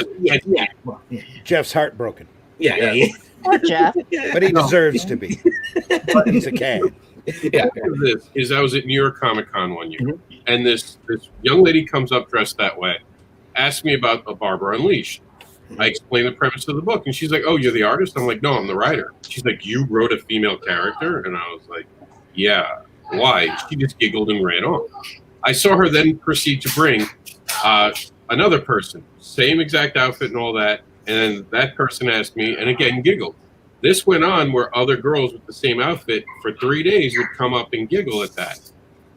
Jeff's heartbroken. Yeah. Poor Jeff. But he deserves to be. He's a cat. Yeah. I was at New York Comic Con one year, and this young lady comes up dressed that way, asked me about a Barbara Unleashed. I explained the premise of the book, and she's like, "Oh, you're the artist?" I'm like, "No, I'm the writer." She's like, "You wrote a female character?" And I was like, "Yeah." Why? She just giggled and ran off. I saw her then proceed to bring another person, same exact outfit and all that, and then that person asked me, and again giggled. This went on where other girls with the same outfit for 3 days would come up and giggle at that.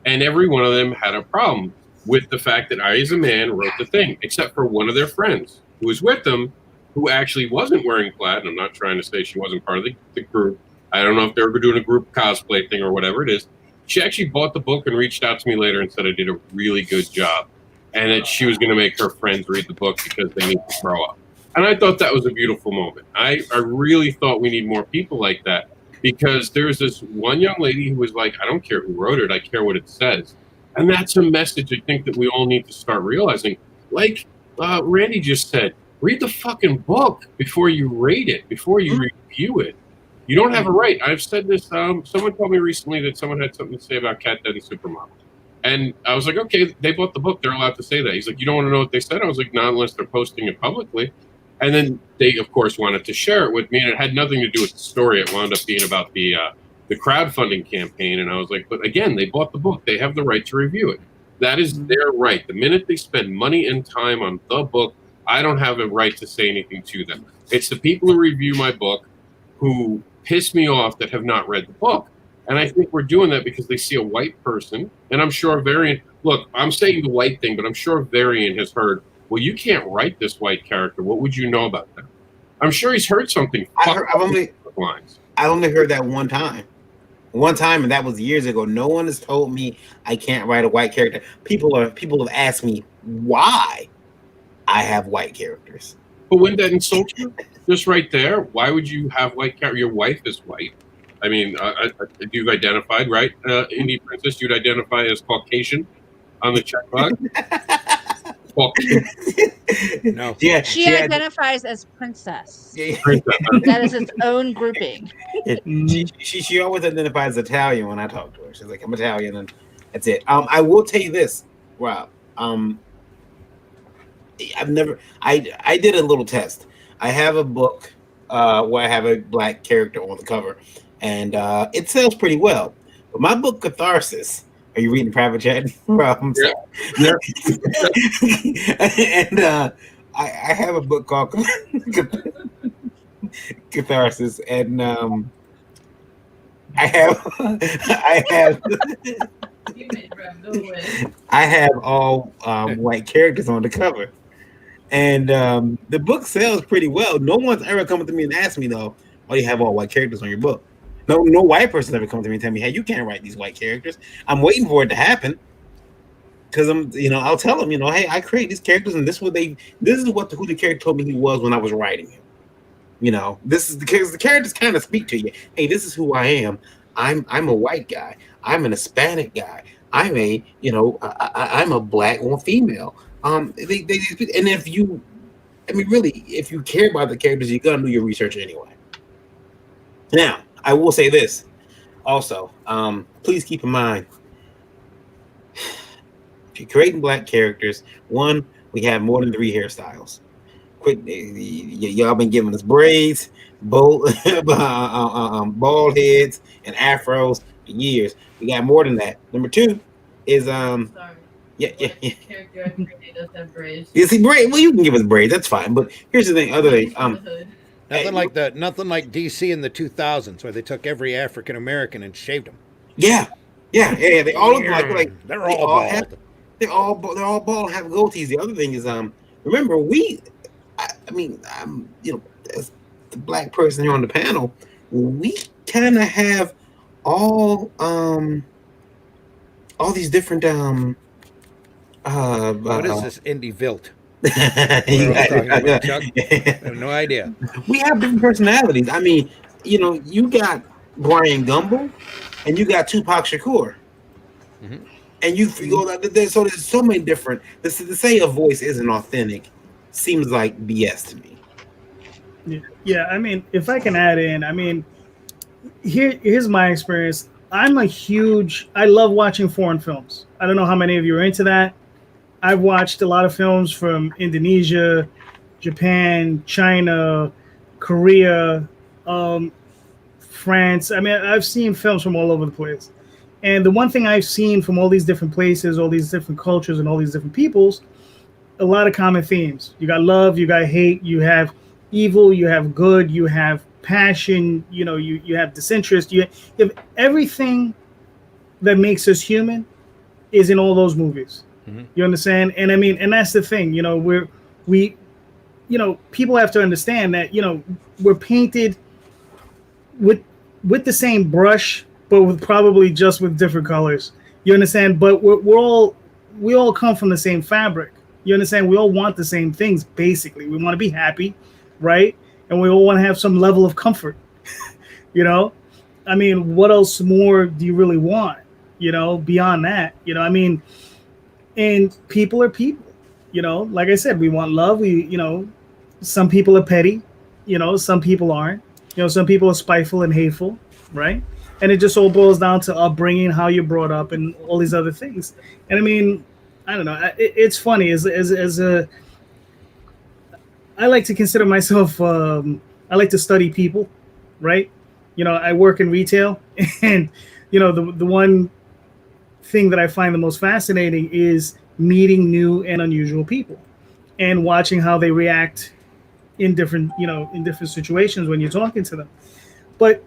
And every one of them had a problem with the fact that I, as a man, wrote the thing, except for one of their friends who was with them, who actually wasn't wearing plaid. And I'm not trying to say she wasn't part of the group. I don't know if they were doing a group cosplay thing or whatever it is. She actually bought the book and reached out to me later and said I did a really good job. And that she was going to make her friends read the book because they need to grow up. And I thought that was a beautiful moment. I really thought we need more people like that, because there's this one young lady who was like, I don't care who wrote it, I care what it says. And that's a message I think that we all need to start realizing. Like Randy just said, read the fucking book before you rate it, before you review it. You don't have a right. I've said this. Someone told me recently that someone had something to say about Cat Dead and Supermodel. And I was like, okay, they bought the book. They're allowed to say that. He's like, you don't want to know what they said? I was like, not unless they're posting it publicly. And then they, of course, wanted to share it with me, and it had nothing to do with the story. It wound up being about the crowdfunding campaign. And I was like, but again, they bought the book. They have the right to review it. That is their right. The minute they spend money and time on the book, I don't have a right to say anything to them. It's the people who review my book who piss me off that have not read the book. And I think we're doing that because they see a white person. And I'm sure Varian, look, I'm saying the white thing, but I'm sure Varian has heard, well, you can't write this white character. What would you know about them? I'm sure he's heard something. I've only heard that one time, and that was years ago. No one has told me I can't write a white character. People have asked me why I have white characters. But wouldn't that insult you? Just right there. Why would you have white character? Your wife is white. I mean, you've identified, right? Indie Princess, you'd identify as Caucasian on the checkbox. No. Yeah, she identifies as princess. That is its own grouping. She always identifies as Italian when I talk to her. She's like, I'm Italian, and that's it. I will tell you this, Rob. I did a little test. I have a book where I have a black character on the cover, and it sells pretty well. But my book, Catharsis, are you reading Private Chat? Yeah. And I have a book called Catharsis, and I have all white characters on the cover, and the book sells pretty well. No one's ever come to me and asked me though, "Why do you have all white characters on your book?" No white person ever come to me and tell me, "Hey, you can't write these white characters." I'm waiting for it to happen. because I'll tell them, hey, I create these characters, and this is who the character told me he was when I was writing him. This is because the characters kind of speak to you. Hey, this is who I am. I'm a white guy. I'm an Hispanic guy. I'm a I'm a black or female. And if you, really, if you care about the characters, you're gonna do your research anyway. Now, I will say this also. Please keep in mind, if you're creating black characters, one, we have more than 3 hairstyles. Quick, y'all been giving us braids, bald heads, and afros for years. We got more than that. Number 2 is Sorry. Yeah. Character I created does have braids. You see, braid. Well, you can give us braids. That's fine. But here's the thing. Nothing like DC in the 2000s where they took every African American and shaved them. Yeah. They all look like they're all bald. They're all bald and have goatees. The other thing is, remember I'm as the black person here on the panel, we kind of have all these different what is this indie Vilt? I have no idea. We have different personalities. You got Brian Gumble and you got Tupac Shakur. Mm-hmm. And you go there's so many different. To say a voice isn't authentic seems like BS to me. Yeah, if I can add in, here's my experience. I love watching foreign films. I don't know how many of you are into that. I've watched a lot of films from Indonesia, Japan, China, Korea, France. I've seen films from all over the place. And the one thing I've seen from all these different places, all these different cultures, and all these different peoples, a lot of common themes. You got love, you got hate, you have evil, you have good, you have passion, you have disinterest, you have everything that makes us human is in all those movies. Mm-hmm. You understand? And and that's the thing, we people have to understand that, we're painted with the same brush, but probably with different colors. You understand? But we all come from the same fabric. You understand? We all want the same things, basically. We want to be happy, right? And we all want to have some level of comfort. What else more do you really want? Beyond that, and people are people. Like I said, we want love. Some people are petty. Some people aren't. Some people are spiteful and hateful, right? And it just all boils down to upbringing, how you're brought up, and all these other things. And I don't know. It's funny I like to consider myself. I like to study people, right? I work in retail, and the one thing that I find the most fascinating is meeting new and unusual people, and watching how they react in different situations when you're talking to them. But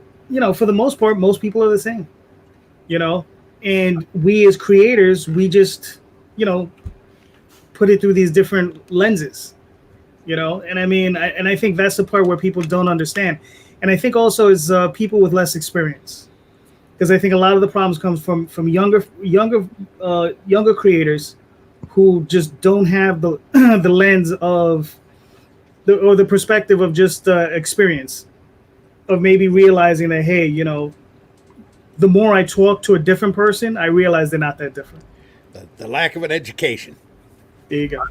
for the most part, most people are the same. And we as creators, we just put it through these different lenses. And I think that's the part where people don't understand. And I think also is people with less experience, because I think a lot of the problems comes from younger creators who just don't have the the lens of the perspective of just experience, of maybe realizing that, hey, the more I talk to a different person, I realize they're not that different. The lack of an education. There you go.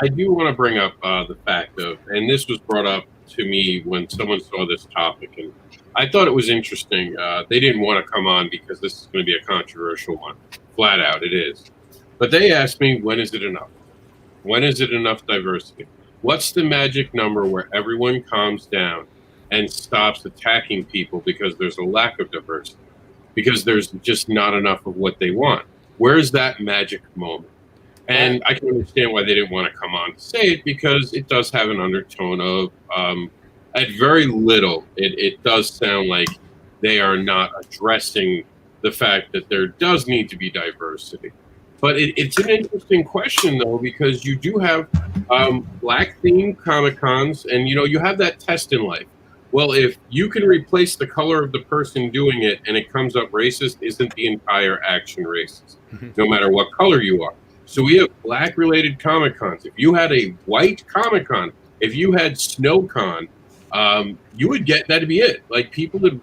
I do want to bring up the fact of, and this was brought up to me when someone saw this topic, and I thought it was interesting. They didn't want to come on because this is going to be a controversial one. Flat out, it is. But they asked me, when is it enough? When is it enough diversity? What's the magic number where everyone calms down and stops attacking people because there's a lack of diversity? Because there's just not enough of what they want. Where's that magic moment? And I can understand why they didn't want to come on to say it, because it does have an undertone of, at very little, it does sound like they are not addressing the fact that there does need to be diversity. But it's an interesting question, though, because you do have black-themed Comic-Cons, and, you have that test in life. Well, if you can replace the color of the person doing it and it comes up racist, isn't the entire action racist, no matter what color you are? So we have black-related Comic Cons. If you had a white Comic Con, if you had SnowCon, you would get that'd be it. Like people would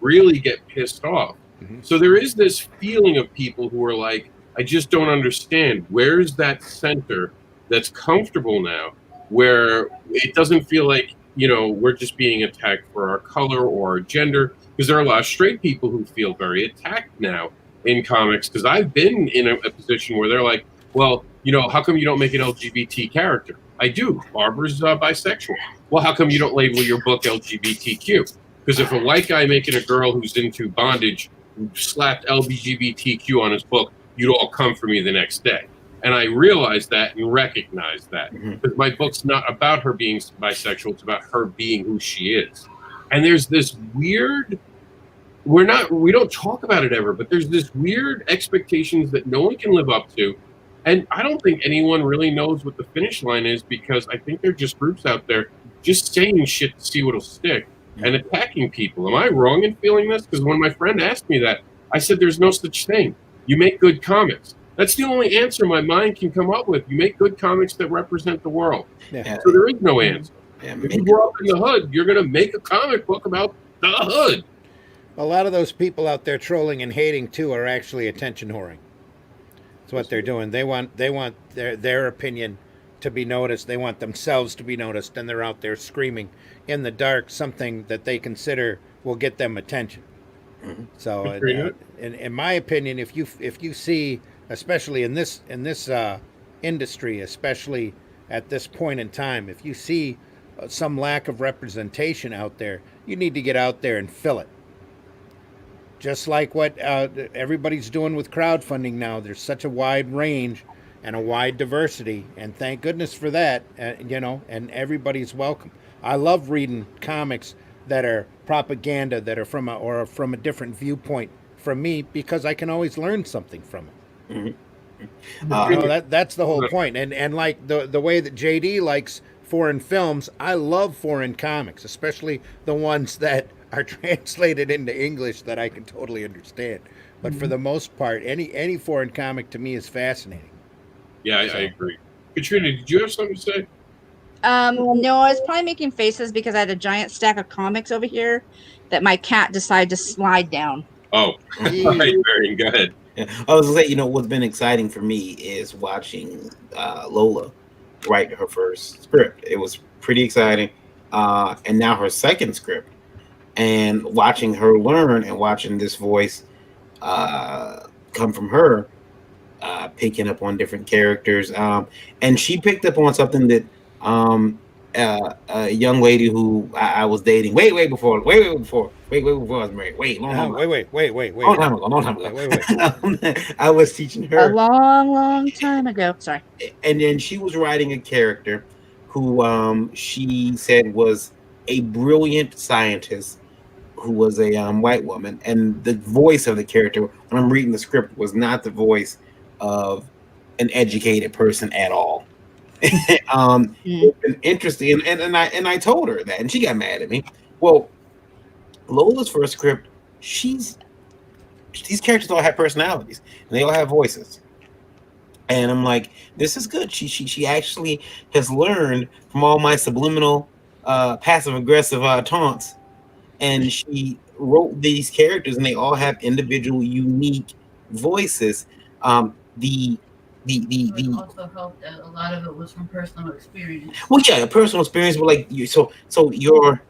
really get pissed off. Mhm. So there is this feeling of people who are like, I just don't understand. Where's that center that's comfortable now, where it doesn't feel like we're just being attacked for our color or our gender? Because there are a lot of straight people who feel very attacked now in comics. Because I've been in a position where they're like, well, how come you don't make an LGBT character? I do. Barbara's bisexual. Well, how come you don't label your book LGBTQ? Because if a white guy making a girl who's into bondage slapped LGBTQ on his book, you'd all come for me the next day. And I realized that and recognized that. Because my book's not about her being bisexual, it's about her being who she is. And there's this weird, we don't talk about it ever, but there's this weird expectations that no one can live up to. And I don't think anyone really knows what the finish line is, because I think there are just groups out there just saying shit to see what'll stick and attacking people. Am I wrong in feeling this? Because when my friend asked me that, I said, there's no such thing. You make good comics. That's the only answer my mind can come up with. You make good comics that represent the world. Yeah. So there is no answer. Yeah, If you grow up in the hood, you're going to make a comic book about the hood. A lot of those people out there trolling and hating too are actually attention whoring. That's what they're doing. They want their opinion to be noticed. They want themselves to be noticed, and they're out there screaming in the dark something that they consider will get them attention. Mhm. So, in my opinion, if you see, especially in this industry, especially at this point in time, if you see some lack of representation out there, you need to get out there and fill it. Just like what everybody's doing with crowdfunding now. There's such a wide range and a wide diversity, and thank goodness for that. And everybody's welcome. I love reading comics that are propaganda, that are from a different viewpoint from me, because I can always learn something from it. Mhm. That's the whole point. And like the way that JD likes foreign films, I love foreign comics, especially the ones that are translated into English that I can totally understand. But for the most part, any foreign comic to me is fascinating. Yeah, I agree. Katrina, did you have something to say? No, I was probably making faces because I had a giant stack of comics over here that my cat decided to slide down. Oh, all right, Marion, go ahead. Yeah. I was gonna say, what's been exciting for me is watching Lola write her first script. It was pretty exciting, and now her second script, and watching her learn and watching this voice come from her, picking up on different characters, and she picked up on something that a young lady who I was dating way before I was married. Wait, long time ago. I was teaching her A long time ago. Sorry. and then she was writing a character who she said was a brilliant scientist who was a white woman, and the voice of the character when I'm reading the script was not the voice of an educated person at all. It's been interesting, and I told her that, and she got mad at me. Well, Lola's first script, these characters all have personalities and they all have voices. And I'm like, this is good. She actually has learned from all my subliminal, passive aggressive taunts, and she wrote these characters, and they all have individual, unique voices. It also helped that a lot of it was from personal experience. Well, yeah, personal experience, but like you, so your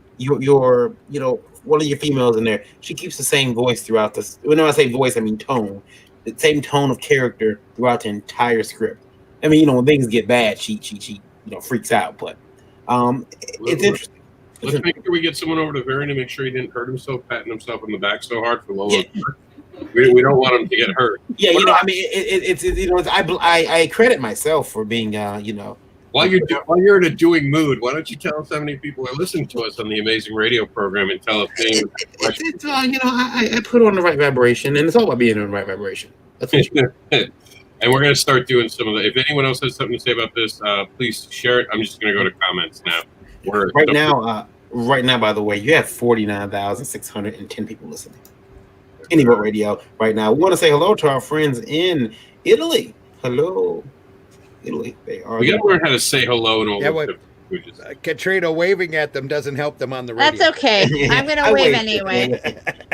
one of your females in there, she keeps the same voice throughout this. When I say voice, I mean tone. The same tone of character throughout the entire script. I mean, when things get bad, she freaks out. But it's interesting. Let's make sure we get someone over to Varian to make sure he didn't hurt himself, patting himself on the back so hard for Lola. Yeah. We don't want him to get hurt. Yeah, I mean, I credit myself for being, While you're in a doing mood, why don't you tell us how many people are listening to us on the amazing radio program and tell us? I put on the right vibration, and it's all about being on the right vibration. That's what And we're going to start doing some of the. If anyone else has something to say about this, please share it. I'm just going to go to comments now. Right now, by the way, you have 49,610 people listening. Indie Vote Radio right now. We want to say hello to our friends in Italy. Hello. Italy. They are. We got to learn how to say hello and all Yeah, those what- different languages. Katrina waving at them doesn't help them on the radio. That's okay. I'm I gonna wave wave. anyway.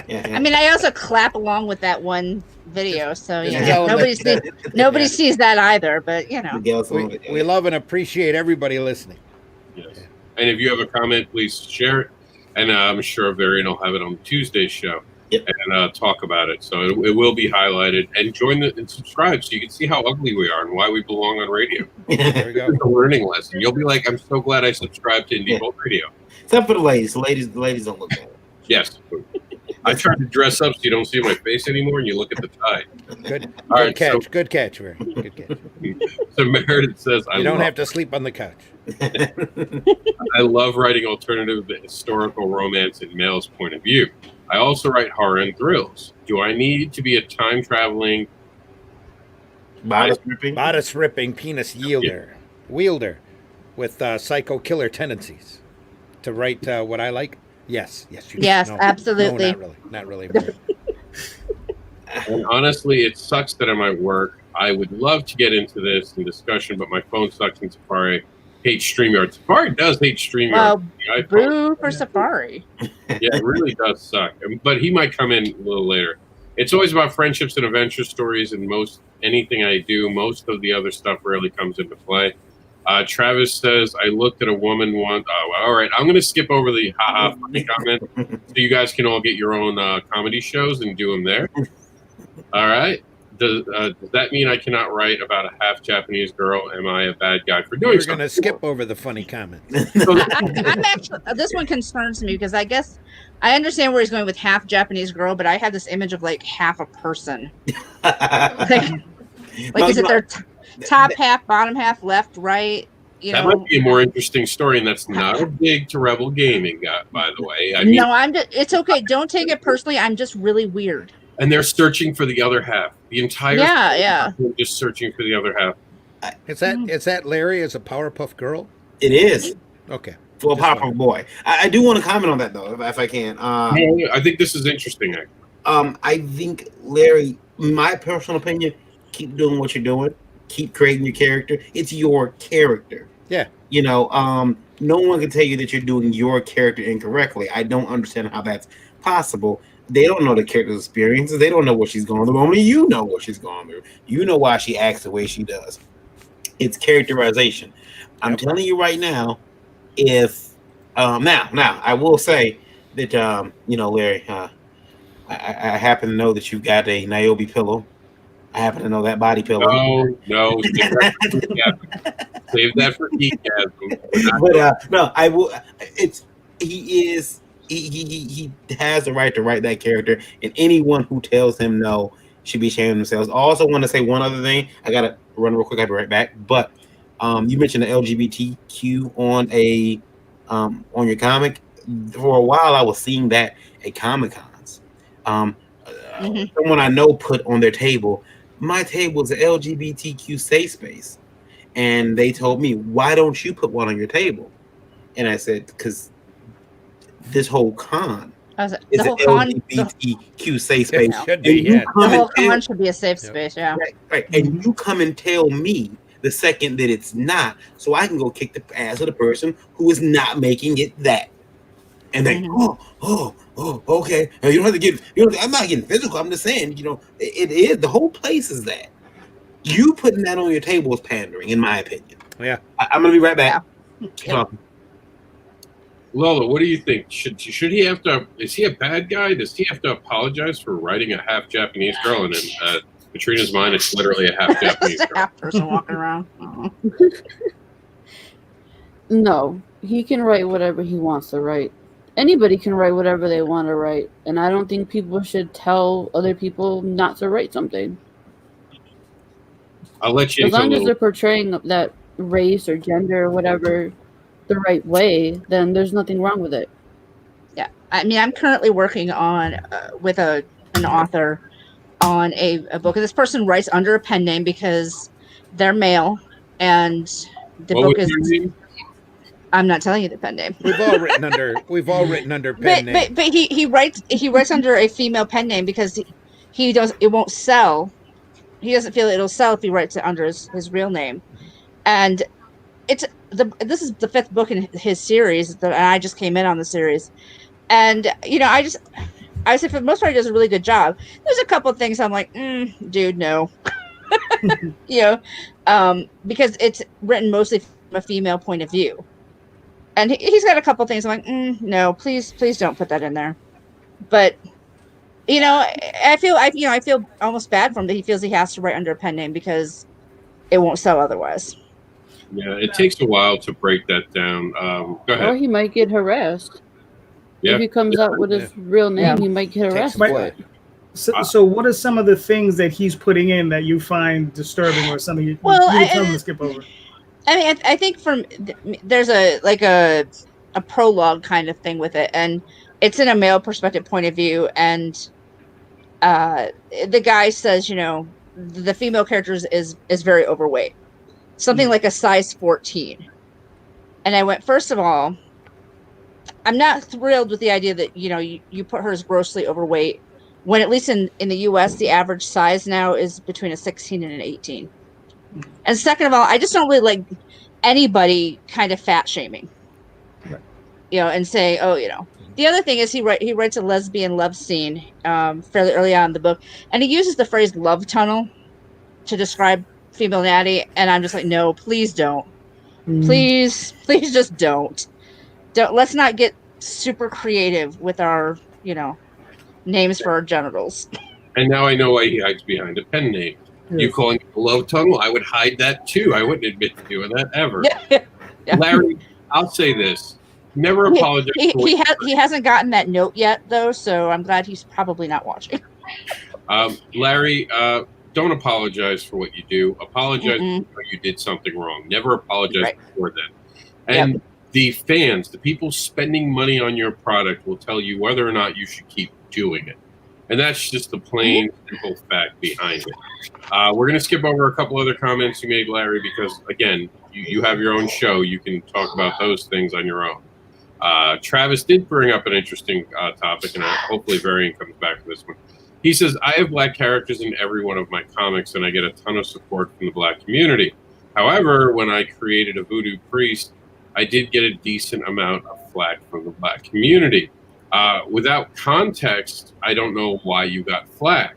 Yeah. I mean, I also clap along with that one video, so Just you tell know, them nobody yeah. sees that either. But you know, We love and appreciate everybody listening. Yes. And if you have a comment, please share it. And I'm sure Varian will have it on Tuesday's show and talk about it. So it will be highlighted. And join and subscribe so you can see how ugly we are and why we belong on radio. There we go. It's a learning lesson. You'll be like, I'm so glad I subscribed to Indie Volt Radio. Except for the ladies. The ladies don't look bad. Yes. I tried to dress up so you don't see my face anymore and you look at the tie. Good All right, catch. so- Good catch, Ray. Good catch. So Meredith says, You don't have to sleep on the couch. I love writing alternative historical romance in male's point of view. I also write horror and thrills. Do I need to be a time traveling Bodice ripping penis wielder with psycho killer tendencies to write what I like? Yes, you do. Yes, No, absolutely. No, not really. And honestly, it sucks that I'm at work. I would love to get into this in discussion, but my phone sucks and Safari hates StreamYard. Safari does hate StreamYard. Well, The iPhone. boo for Safari. Yeah, it really does suck. But he might come in a little later. It's always about friendships and adventure stories, and anything I do, most of the other stuff rarely comes into play. Travis says, I looked at a woman once. Oh, all right. I'm going to skip over the haha funny comment so you guys can all get your own comedy shows and do them there. All right. Does that mean I cannot write about a half Japanese girl? Am I a bad guy for doing We're something? going to skip over the funny comments. I'm actually, this one concerns me because I guess I understand where he's going with half Japanese girl, but I have this image of like half a person. like is it their top half, bottom half, left, right? That might be a more interesting story, and that's not a dig to Rebel Gaming, by the way. I mean, no, it's okay. Don't take it personally. I'm just really weird. And they're searching for the other half. The entire they're just searching for the other half. Is that Larry as a Powerpuff Girl? It is. Okay. For a Powerpuff Boy. I do want to comment on that though, if I can. I think this is interesting. I think Larry, my personal opinion, keep doing what you're doing. Keep creating your character. It's your character. Yeah. You know, no one can tell you that you're doing your character incorrectly. I don't understand how that's possible. They don't know the character's experiences. They don't know what she's going through. Only you know what she's going through. You know why she acts the way she does. It's characterization. I'm telling you right now, if now I will say that Larry, I happen to know that you've got a Niobe pillow. I happen to know that body pillow. No. Save that for Geekgasm. But no, I will. He has the right to write that character, and anyone who tells him no should be ashamed of themselves. I also want to say one other thing. I gotta run real quick. I'll be right back. But you mentioned the LGBTQ on your comic. For a while, I was seeing that at Comic-Cons. Someone I know put on their table, my table is an LGBTQ safe space, and they told me, "Why don't you put one on your table?" And I said, "Because this whole con is an LGBTQ safe space. The whole con should be a safe space, yeah. Right. And you come and tell me the second that it's not, so I can go kick the ass of the person who is not making it that." And they, okay. Now, you don't have to get. I'm not getting physical. I'm just saying, it is the whole place is that. You putting that on your table is pandering, in my opinion. Yeah. I'm gonna be right back. Yeah. Lola, what do you think? Should he have to? Is he a bad guy? Does he have to apologize for writing a half Japanese girl? And in Katrina's mind, it's literally a half Japanese girl. Half person walking around. No, he can write whatever he wants to write. Anybody can write whatever they want to write, and I don't think people should tell other people not to write something. I'll let you. As long as they're portraying that race or gender or whatever the right way, then there's nothing wrong with it. Yeah, I mean, I'm currently working on with an author on a book, and this person writes under a pen name because they're male, and the book is. I'm not telling you the pen name. We've all written under pen name. But he writes under a female pen name because he does. It won't sell he doesn't feel it'll sell if he writes it under his real name. And this is the 5th book in his series, and I just came in on the series. And I say for the most part, he does a really good job. There's a couple of things I'm like, dude, no. Because it's written mostly from a female point of view. And he's got a couple of things I'm like, no, please don't put that in there. But I feel almost bad for him that he feels he has to write under a pen name because it won't sell otherwise. Yeah, it takes a while to break that down. Go ahead. Or he might get harassed. Yeah. If he comes out with his real name, he might get harassed for it. So what are some of the things that he's putting in that you find disturbing, or something you tell him to skip over? I mean, I think there's a prologue kind of thing with it, and it's in a male perspective point of view, and the guy says, the female character is very overweight, something like a size 14. And I went, first of all, I'm not thrilled with the idea that you put her as grossly overweight, when at least in the US the average size now is between a 16 and an 18. And second of all, I just don't really like anybody kind of fat shaming, and saying, The other thing is he writes a lesbian love scene fairly early on in the book, and he uses the phrase "love tunnel" to describe female natty, and I'm just like, no, please don't, please just don't. Let's not get super creative with our names for our genitals. And now I know why he hides behind a pen name. You calling it a love tunnel? I would hide that too. I wouldn't admit to doing that ever. Yeah. Larry, I'll say this. Never apologize. He hasn't gotten that note yet, though, so I'm glad he's probably not watching. Larry, don't apologize for what you do. Apologize when you did something wrong. Never apologize before then. And the fans, the people spending money on your product, will tell you whether or not you should keep doing it. And that's just the plain, simple fact behind it. We're going to skip over a couple other comments you made, Larry, because, again, you have your own show. You can talk about those things on your own. Travis did bring up an interesting topic, and hopefully Varian comes back to this one. He says, I have black characters in every one of my comics, and I get a ton of support from the black community. However, when I created a voodoo priest, I did get a decent amount of flack from the black community. Without context, I don't know why you got flack.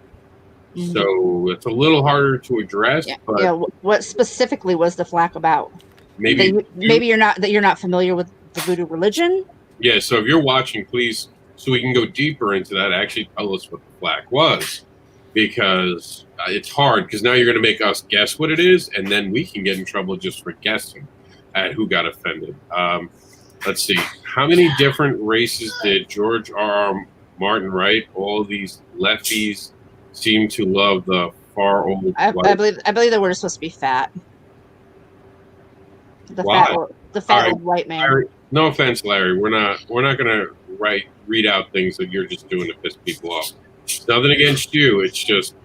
So it's a little harder to address. But what specifically was the flack about? Maybe you're not familiar with the voodoo religion. Yeah. So if you're watching, please, so we can go deeper into that, actually tell us what the flack was, because it's hard. Because now you're going to make us guess what it is, and then we can get in trouble just for guessing at who got offended. Let's see. How many different races did George R.R. Martin write? All these lefties seem to love the far old. I believe the word is supposed to be fat. The fat old white man. Larry, no offense, Larry. We're not going to read out things that you're just doing to piss people off. It's nothing against you. It's just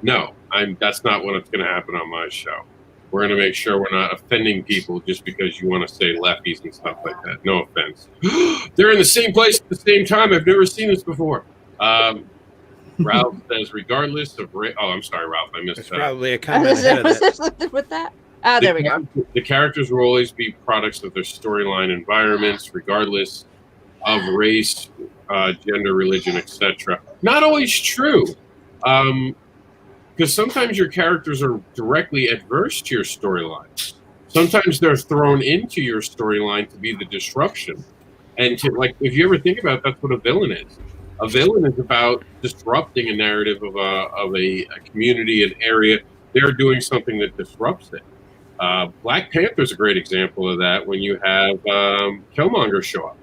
no. That's not what's going to happen on my show. We're going to make sure we're not offending people just because you want to say lefties and stuff like that. No offense. They're in the same place at the same time. I've never seen this before. Ralph says, regardless of race. Oh, I'm sorry, Ralph. I missed that. Probably a comment ahead of that. With that? There we go. The characters will always be products of their storyline environments, regardless of race, gender, religion, etc. Not always true. Because sometimes your characters are directly adverse to your storyline. Sometimes they're thrown into your storyline to be the disruption. And if you ever think about it, that's what a villain is. A villain is about disrupting a narrative of a community, an area. They're doing something that disrupts it. Black Panther's a great example of that when you have Killmonger show up.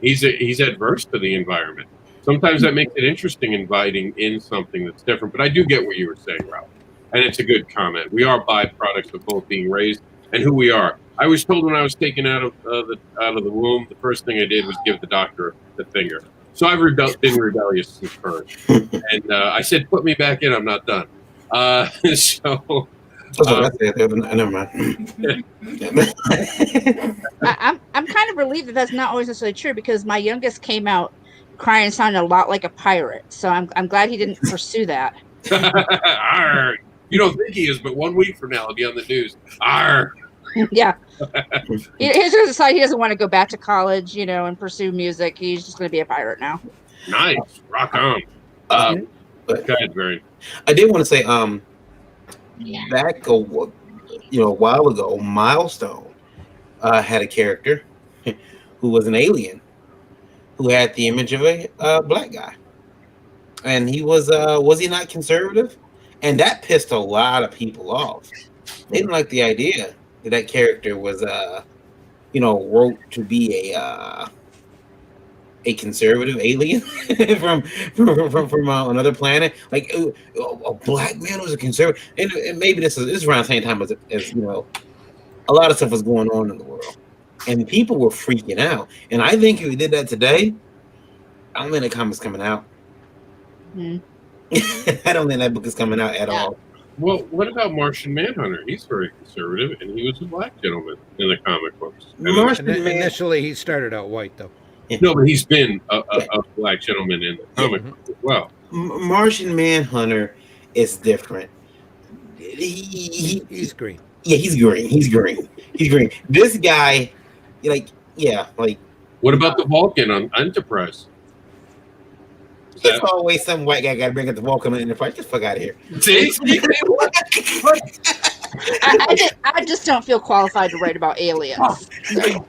He's adverse to the environment. Sometimes that makes it interesting, inviting in something that's different. But I do get what you were saying, Ralph. And it's a good comment. We are byproducts of both being raised and who we are. I was told when I was taken out of the womb, the first thing I did was give the doctor the finger. So I've been rebellious since birth. And I said, put me back in. I'm not done. Never mind. I'm kind of relieved that that's not always necessarily true, because my youngest came out crying and sounded a lot like a pirate. So I'm glad he didn't pursue that. Arr. You don't think he is, but 1 week from now, he'll be on the news. Arr. Yeah. He's going to decide he doesn't want to go back to college, and pursue music. He's just going to be a pirate now. Nice. Rock on. But Go ahead, Barry. I did want to say, back a while ago, Milestone had a character who was an alien who had the image of a black guy, and he was he not conservative? And that pissed a lot of people off. They didn't like the idea that character was wrote to be a conservative alien from another planet, like a black man who's a conservative. And maybe this is around the same time as a lot of stuff was going on in the world, and people were freaking out. And I think if we did that today, I don't think the comic's coming out. I don't think that book is coming out at all. Well, what about Martian Manhunter? He's very conservative, and he was a black gentleman in the comic books. Initially, he started out white, though. No, but he's been a black gentleman in the comic book as well. Martian Manhunter is different. He's green. Yeah, he's green. He's green. This guy, What about the Vulcan on Enterprise? There's always some white guy got to bring up the Vulcan in the fight. Get the fuck out of here. See? I just don't feel qualified to write about aliens.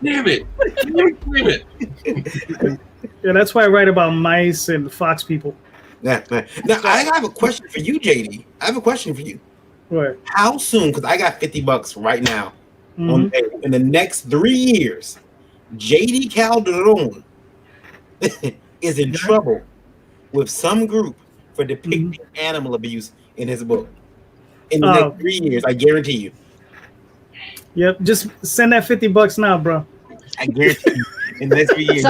Damn it. Yeah, that's why I write about mice and fox people. Now, I have a question for you, JD. I have a question for you. What? How soon? Because I got $50 right now. On in the next 3 years, JD Calderon is in trouble with some group for depicting animal abuse in his book. In the next 3 years, I guarantee you. Yep, just send that $50 now, bro. I guarantee you. In the next 3 years.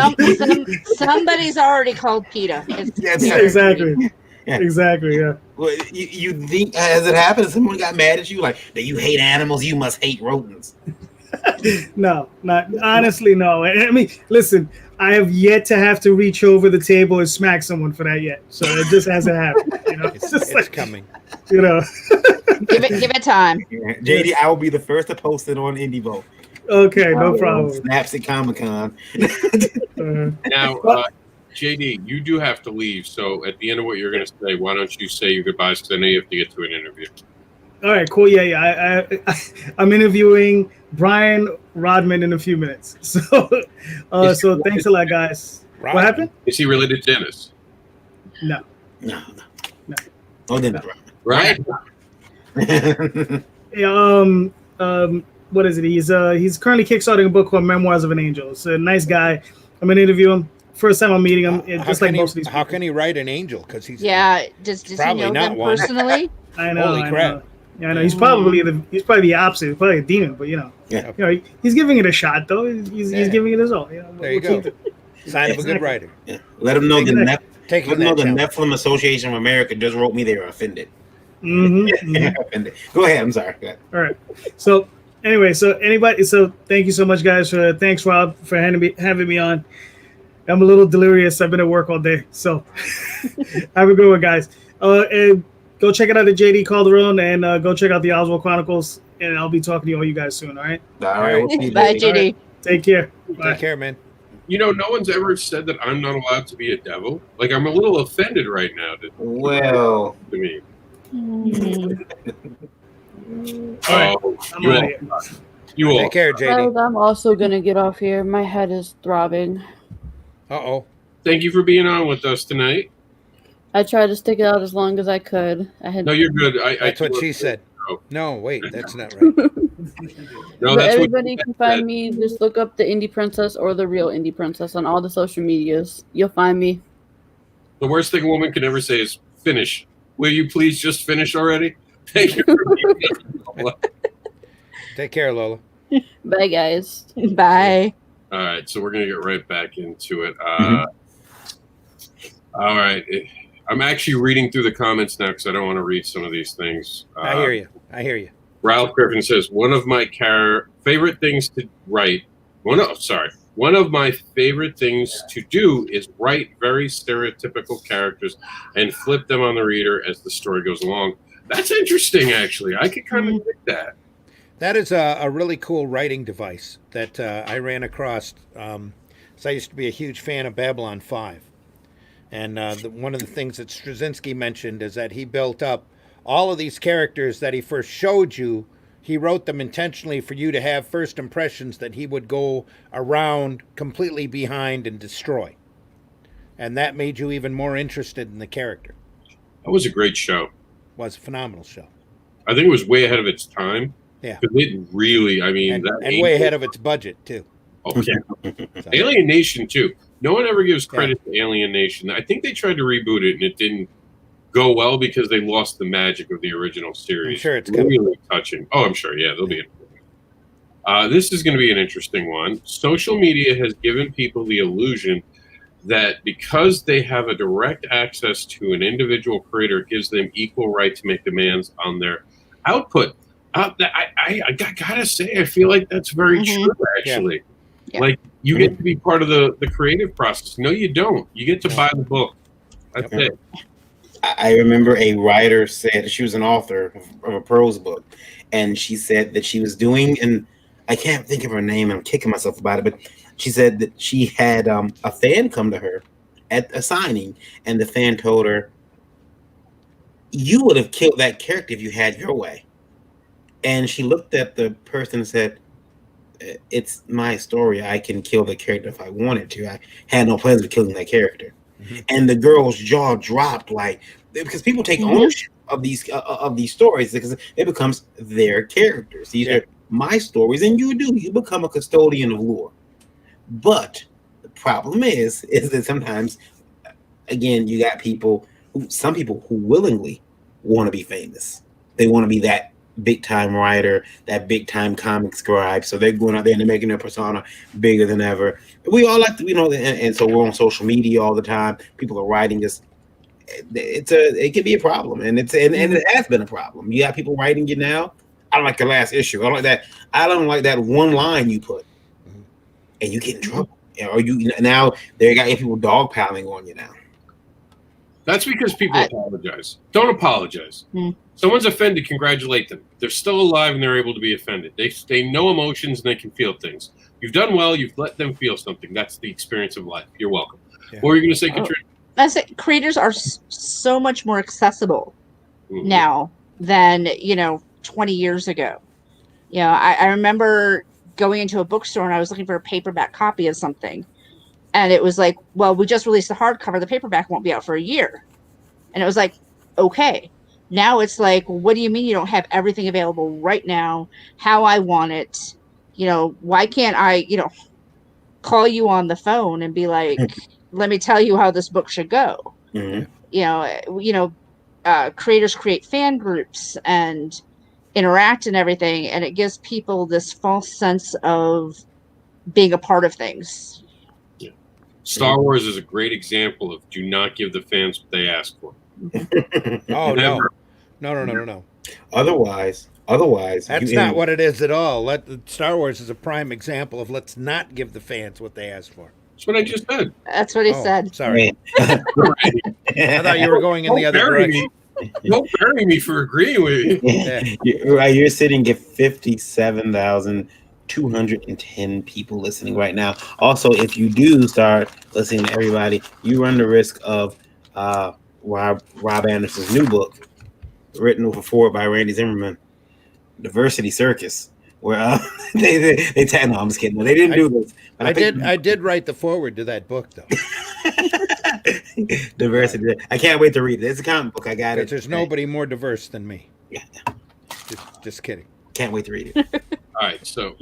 Somebody's already called PETA. Exactly. Yeah. Exactly. Yeah. Well, you think has it happened? Someone got mad at you like that? You hate animals. You must hate rodents. No, not honestly. No. I mean, listen. I have yet to have to reach over the table and smack someone for that yet. So it just hasn't happened. It's coming. Give it time. JD, I will be the first to post it on IndieVolt. Okay, no problem. Snaps at Comic-Con. Now, JD, you do have to leave. So at the end of what you're going to say, why don't you say your goodbyes? Because I know you have to get to an interview. All right, cool. Yeah. I'm interviewing Brian Rodman in a few minutes. So, so thanks a lot, guys. Rodman. What happened? Is he related to Dennis? No. Oh, Dennis. Right? What is it? He's currently kickstarting a book called Memoirs of an Angel. It's a nice guy. I'm gonna interview him. First time I'm meeting him. Just like most of these people. How can he write an angel? Because he's does he probably know not them one. personally? I know. Holy crap. Know. Yeah, I know. He's probably the opposite. He's probably a demon, but he's giving it a shot though. He's giving it his all. There you go. Sign of a good writer. Yeah. Let him know the Nephilim Nephilim Association of America just wrote me they were offended. Offended. Go ahead. I'm sorry. Go ahead. All right. So anyway, thank you so much, guys. Thanks, Rob, for having me on. I'm a little delirious. I've been at work all day, so have a good one, guys. And go check it out at JD Calderon, and go check out the Oswald Chronicles. And I'll be talking to all you guys soon. All right. All right. Bye, JD. Right. Take care. Bye. Take care, man. No one's ever said that I'm not allowed to be a devil. Like, I'm a little offended right now. To me. You all. Take care, JD. I'm also gonna get off here. My head is throbbing. Uh-oh. Thank you for being on with us tonight. I tried to stick it out as long as I could. No, you're good. That's what she said. No, wait, that's not right. No, that's everybody can find me. Just look up the Indie Princess or the Real Indie Princess on all the social medias. You'll find me. The worst thing a woman can ever say is finish. Will you please just finish already? Thank you for being here. Take care, Lola. Bye, guys. Bye. All right, so we're going to get right back into it. All right. I'm actually reading through the comments now because I don't want to read some of these things. I hear you. Ralph Griffin says, one of my favorite things to write. One of my favorite things to do is write very stereotypical characters and flip them on the reader as the story goes along. That's interesting, actually. I could kind of like that. That is a really cool writing device that I ran across. So I used to be a huge fan of Babylon 5. And one of the things that Straczynski mentioned is that he built up all of these characters that he first showed you. He wrote them intentionally for you to have first impressions that he would go around completely behind and destroy. And that made you even more interested in the character. That was a great show. Was a phenomenal show. I think it was way ahead of its time. Yeah. Because it really, I mean... And way ahead of its budget, too. Oh, yeah. Alien Nation, too. No one ever gives credit to Alien Nation. I think they tried to reboot it, and it didn't go well because they lost the magic of the original series. I'm sure it's really touching. Oh, I'm sure. Yeah, there'll be this is going to be an interesting one. Social media has given people the illusion that because they have a direct access to an individual creator, it gives them equal right to make demands on their output. I gotta say, I feel like that's very true, actually. Yeah. Like, you get to be part of the creative process. No, you don't. You get to buy the book. That's it. I remember a writer said, she was an author of a prose book, and she said that she was doing, and I can't think of her name, I'm kicking myself about it, but she said that she had a fan come to her at a signing, and the fan told her, you would have killed that character if you had your way. And she looked at the person and said, it's my story. I can kill the character if I wanted to. I had no plans of killing that character. Mm-hmm. And the girl's jaw dropped, like, because people take ownership of these stories because it becomes their characters. These are my stories, and you become a custodian of lore. But the problem is that sometimes, again, you got some people who willingly want to be famous. They want to be that big time writer, that big time comic scribe. So they're going out there and they're making their persona bigger than ever. We all like to, and so we're on social media all the time. People are writing this. It can be a problem, and it has been a problem. You got people writing you now. I don't like the last issue. I don't like that one line you put, and you get in trouble. Or now they got people dogpiling on you now. That's because people apologize. Don't apologize. Someone's offended, congratulate them. They're still alive and they're able to be offended. They know emotions and they can feel things. You've done well. You've let them feel something. That's the experience of life. You're welcome. Yeah. What were you going to say, Katrina? I said creators are so much more accessible now than 20 years ago. I remember going into a bookstore and I was looking for a paperback copy of something, and it was like, well, we just released the hardcover. The paperback won't be out for a year, and it was like, okay. Now it's like, what do you mean you don't have everything available right now? How I want it? Why can't I call you on the phone and be like, let me tell you how this book should go? Creators create fan groups and interact and everything, and it gives people this false sense of being a part of things. Yeah. Star Wars is a great example of do not give the fans what they ask for. Oh, no. Otherwise, that's not what it is at all. Star Wars is a prime example of let's not give the fans what they asked for. That's what I just said. That's what he said. Sorry. I thought you were going in the other direction. Don't bury me for agreeing with you. You're sitting at 57,210 people listening right now. Also, if you do start listening to everybody, you run the risk of Rob Anderson's new book, written forward by Randy Zimmerman, Diversity Circus, where they tag. No, I'm just kidding. They didn't do this. I did write the foreword to that book, though. Diversity. I can't wait to read it. It's a comic book. I got it. There's nobody more diverse than me. Yeah. Just kidding. Can't wait to read it. All right. So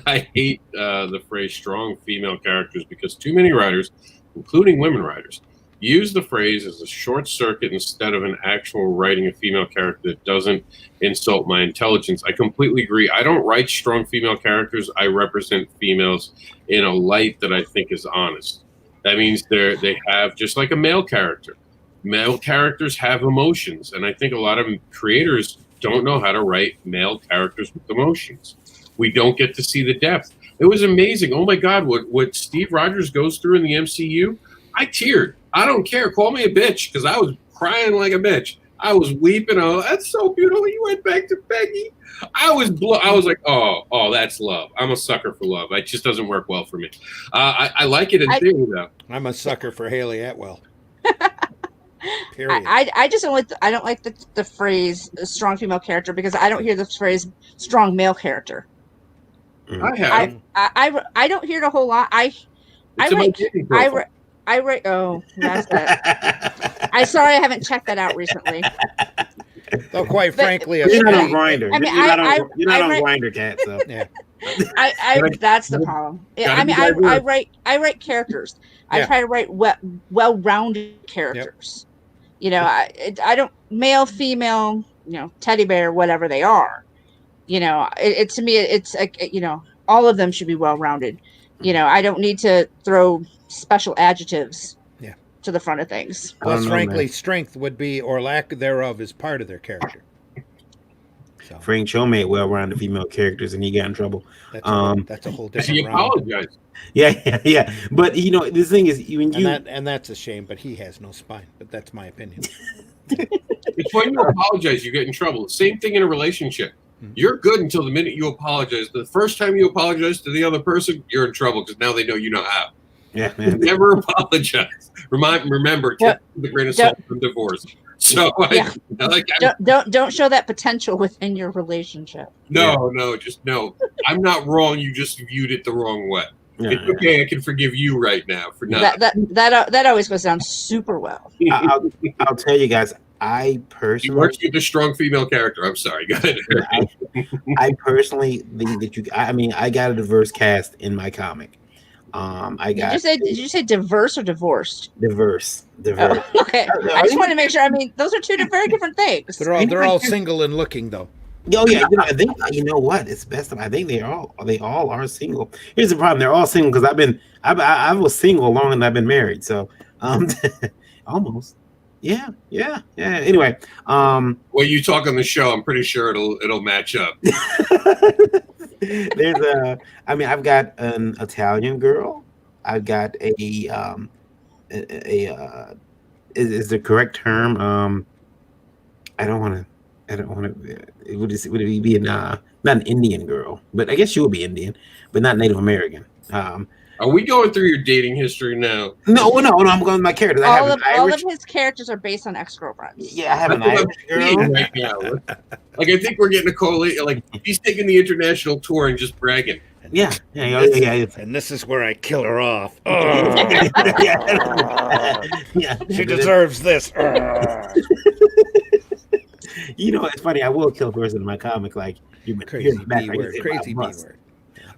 I hate the phrase strong female characters because too many writers, including women writers, use the phrase as a short circuit instead of an actual writing a female character that doesn't insult my intelligence. I completely agree. I don't write strong female characters. I represent females in a light that I think is honest. That means they have, just like a male character. Male characters have emotions, and I think a lot of creators don't know how to write male characters with emotions. We don't get to see the depth. It was amazing. Oh my God, what Steve Rogers goes through in the MCU, I teared. I don't care. Call me a bitch because I was crying like a bitch. I was weeping. Oh, that's so beautiful. You went back to Peggy. I was like, oh, that's love. I'm a sucker for love. It just doesn't work well for me. I like it in theory though. I'm a sucker for Haley Atwell. Period. I just don't like the phrase strong female character because I don't hear the phrase strong male character. I have. I don't hear it a whole lot. I write. Oh, that's that. I'm sorry, I haven't checked that out recently. Though, quite frankly, you're not on Grindr. I mean, you're not on Grindr, Cat. So yeah. That's the problem. I mean, I write characters. I try to write well-rounded characters. You know, I don't male, female, teddy bear, whatever they are. You know, to me, it's like, all of them should be well-rounded. I don't need to throw special adjectives to the front of things. Plus, frankly, strength would be, or lack thereof, is part of their character. So. Frank Cho made well-rounded female characters, and he got in trouble. That's a whole different. He apologized. Yeah. But the thing is, and that's a shame. But he has no spine. But that's my opinion. It's when you apologize, you get in trouble. Same thing in a relationship. Mm-hmm. You're good until the minute you apologize. The first time you apologize to the other person, you're in trouble because now they know you know how. Yeah, man. Never apologize. Remember, take the grain of salt from divorce. So don't show that potential within your relationship. No, I'm not wrong. You just viewed it the wrong way. Yeah, it's okay. I can forgive you right now for not. That always goes down super well. I'll tell you guys. I personally works with the strong female character. I'm sorry. Go ahead. I personally think that I got a diverse cast in my comic. Did you say diverse or divorced? Diverse. Oh, okay. I just want to make sure. I mean, those are two very different things. They're all single and looking though. Oh yeah, I think what it's best. I think they all are single. Here's the problem: they're all single because I was single longer than I've been married. So, almost. Yeah. Anyway, well, you talk on the show. I'm pretty sure it'll match up. I've got an Italian girl. I've got is the correct term? I don't want to. Would it be not an Indian girl? But I guess she would be Indian, but not Native American. Are we going through your dating history now? No. I'm going with my characters. All of his characters are based on ex-girlfriends. Yeah, I have an Irish girl. Right now. Like, I think we're getting a collate. Like, he's taking the international tour and just bragging. Yeah. And this is where I kill her off. She deserves this. It's funny. I will kill a person in my comic. Like, crazy B word.